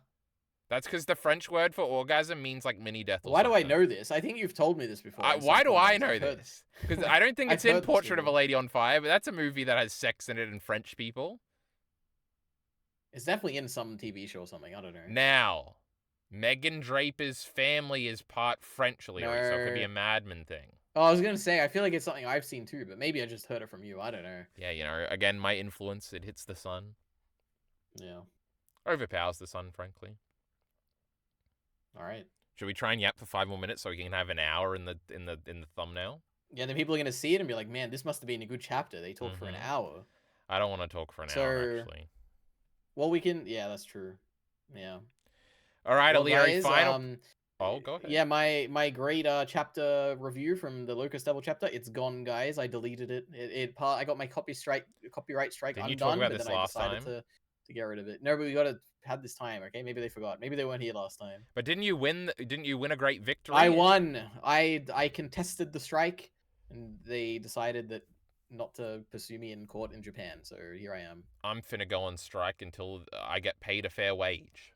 Speaker 1: That's because the French word for orgasm means like mini death or
Speaker 2: why do I
Speaker 1: something.
Speaker 2: know this? I think you've told me this before. In some
Speaker 1: Why do I
Speaker 2: context.
Speaker 1: know
Speaker 2: I've heard-
Speaker 1: this? Because I don't think
Speaker 2: I've
Speaker 1: it's in
Speaker 2: heard this
Speaker 1: Portrait of a
Speaker 2: before.
Speaker 1: Lady on Fire, but that's a movie that has sex in it and French people.
Speaker 2: It's definitely in some TV show or something. I don't know.
Speaker 1: Now, Megan Draper's family is part French, Illyri, so it could be a
Speaker 2: No.
Speaker 1: Madman thing.
Speaker 2: Oh, I was gonna say I feel like it's something I've seen too, but maybe I just heard it from you. I don't know.
Speaker 1: Yeah, you know, again, my influence, it hits the sun.
Speaker 2: Yeah.
Speaker 1: Overpowers the sun, frankly.
Speaker 2: All right.
Speaker 1: Should we try and yap for 5 more minutes so we can have an hour in the thumbnail?
Speaker 2: Yeah, then people are gonna see it and be like, "Man, this must have been a good chapter." They talked for an
Speaker 1: Mhm.
Speaker 2: hour.
Speaker 1: I don't want to talk for an hour,
Speaker 2: So-
Speaker 1: actually.
Speaker 2: Well, we can. Yeah, that's true. Yeah.
Speaker 1: All right,
Speaker 2: Well,
Speaker 1: Illyri,
Speaker 2: guys,
Speaker 1: final. Oh, go ahead.
Speaker 2: Yeah, my great chapter review from the Locust Devil chapter, it's gone, guys. I deleted it. I got my copyright strike
Speaker 1: Didn't you
Speaker 2: undone,
Speaker 1: talk about
Speaker 2: but
Speaker 1: this
Speaker 2: then I
Speaker 1: last
Speaker 2: decided
Speaker 1: time?
Speaker 2: to get rid of it. No, but we gotta have this time, okay? Maybe they forgot. Maybe they weren't here last time.
Speaker 1: But didn't you win? Didn't you win a great victory?
Speaker 2: I won. I contested the strike, and they decided that not to pursue me in court in Japan. So here I am.
Speaker 1: I'm finna go on strike until I get paid a fair wage.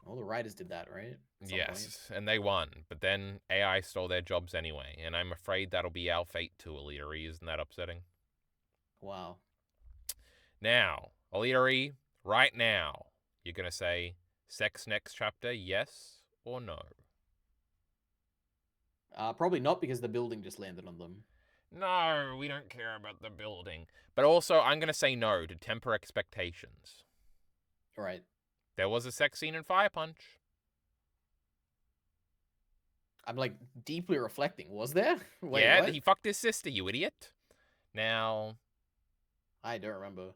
Speaker 2: All the writers did that, right? At some point.
Speaker 1: Yes, and they won. But then AI stole their jobs anyway, and I'm afraid that'll be our fate too, Illyri. Isn't that upsetting?
Speaker 2: Wow.
Speaker 1: Now, Illyri, right now, you're gonna say sex next chapter, yes or no?
Speaker 2: Probably not because the building just landed on them.
Speaker 1: No, we don't care about the building. But also, I'm gonna say no to temper expectations.
Speaker 2: All right.
Speaker 1: There was a sex scene in Fire Punch.
Speaker 2: I'm like deeply reflecting. Was there? Wait,
Speaker 1: Yeah,
Speaker 2: what?
Speaker 1: he fucked his sister, you idiot. Now,
Speaker 2: I don't remember.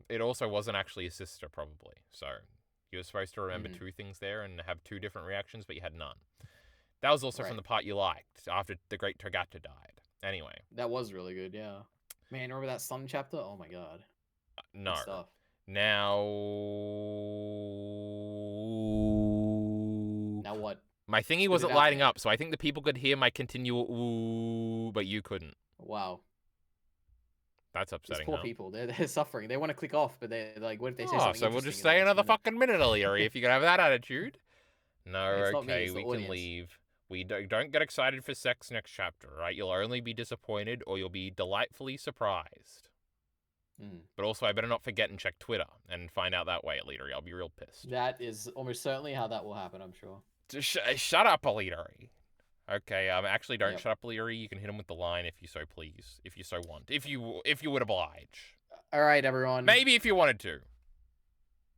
Speaker 1: it also wasn't actually his sister, probably. So, you were supposed to remember
Speaker 2: Mhm.
Speaker 1: two things there and have two different reactions, but you had none. That was also from
Speaker 2: Right.
Speaker 1: the part you liked, after the great Togata died. Anyway,
Speaker 2: That was really good, yeah. Man, remember that Sun chapter? Oh my god. Good
Speaker 1: no.
Speaker 2: stuff.
Speaker 1: Now,
Speaker 2: Now what?
Speaker 1: my thingy
Speaker 2: Spit
Speaker 1: wasn't
Speaker 2: it out
Speaker 1: lighting
Speaker 2: there.
Speaker 1: up, so I think the people could hear my continual ooh, but you couldn't.
Speaker 2: Wow.
Speaker 1: That's
Speaker 2: These
Speaker 1: upsetting,
Speaker 2: poor
Speaker 1: huh?
Speaker 2: people. They're suffering. They want to click off, but they're like, what if they say
Speaker 1: Oh,
Speaker 2: something
Speaker 1: so we'll
Speaker 2: interesting
Speaker 1: just
Speaker 2: in the
Speaker 1: stay
Speaker 2: next
Speaker 1: another
Speaker 2: minute?
Speaker 1: fucking minute, Illyri, if you can have that attitude. No,
Speaker 2: It's not me,
Speaker 1: okay,
Speaker 2: it's the
Speaker 1: we can
Speaker 2: audience.
Speaker 1: leave. We don't get excited for sex next chapter, right? You'll only be disappointed or you'll be delightfully surprised.
Speaker 2: Mm.
Speaker 1: But also, I better not forget and check Twitter and find out that way, Illyri. I'll be real pissed.
Speaker 2: That is almost certainly how that will happen, I'm sure.
Speaker 1: Just shut up, Illyri. Okay, actually, don't
Speaker 2: Yep.
Speaker 1: shut up, Illyri. You can hit him with the line if you so please, if you so want, if you would oblige.
Speaker 2: All right, everyone.
Speaker 1: Maybe if you wanted to.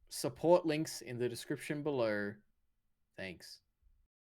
Speaker 2: Support links in the description below. Thanks.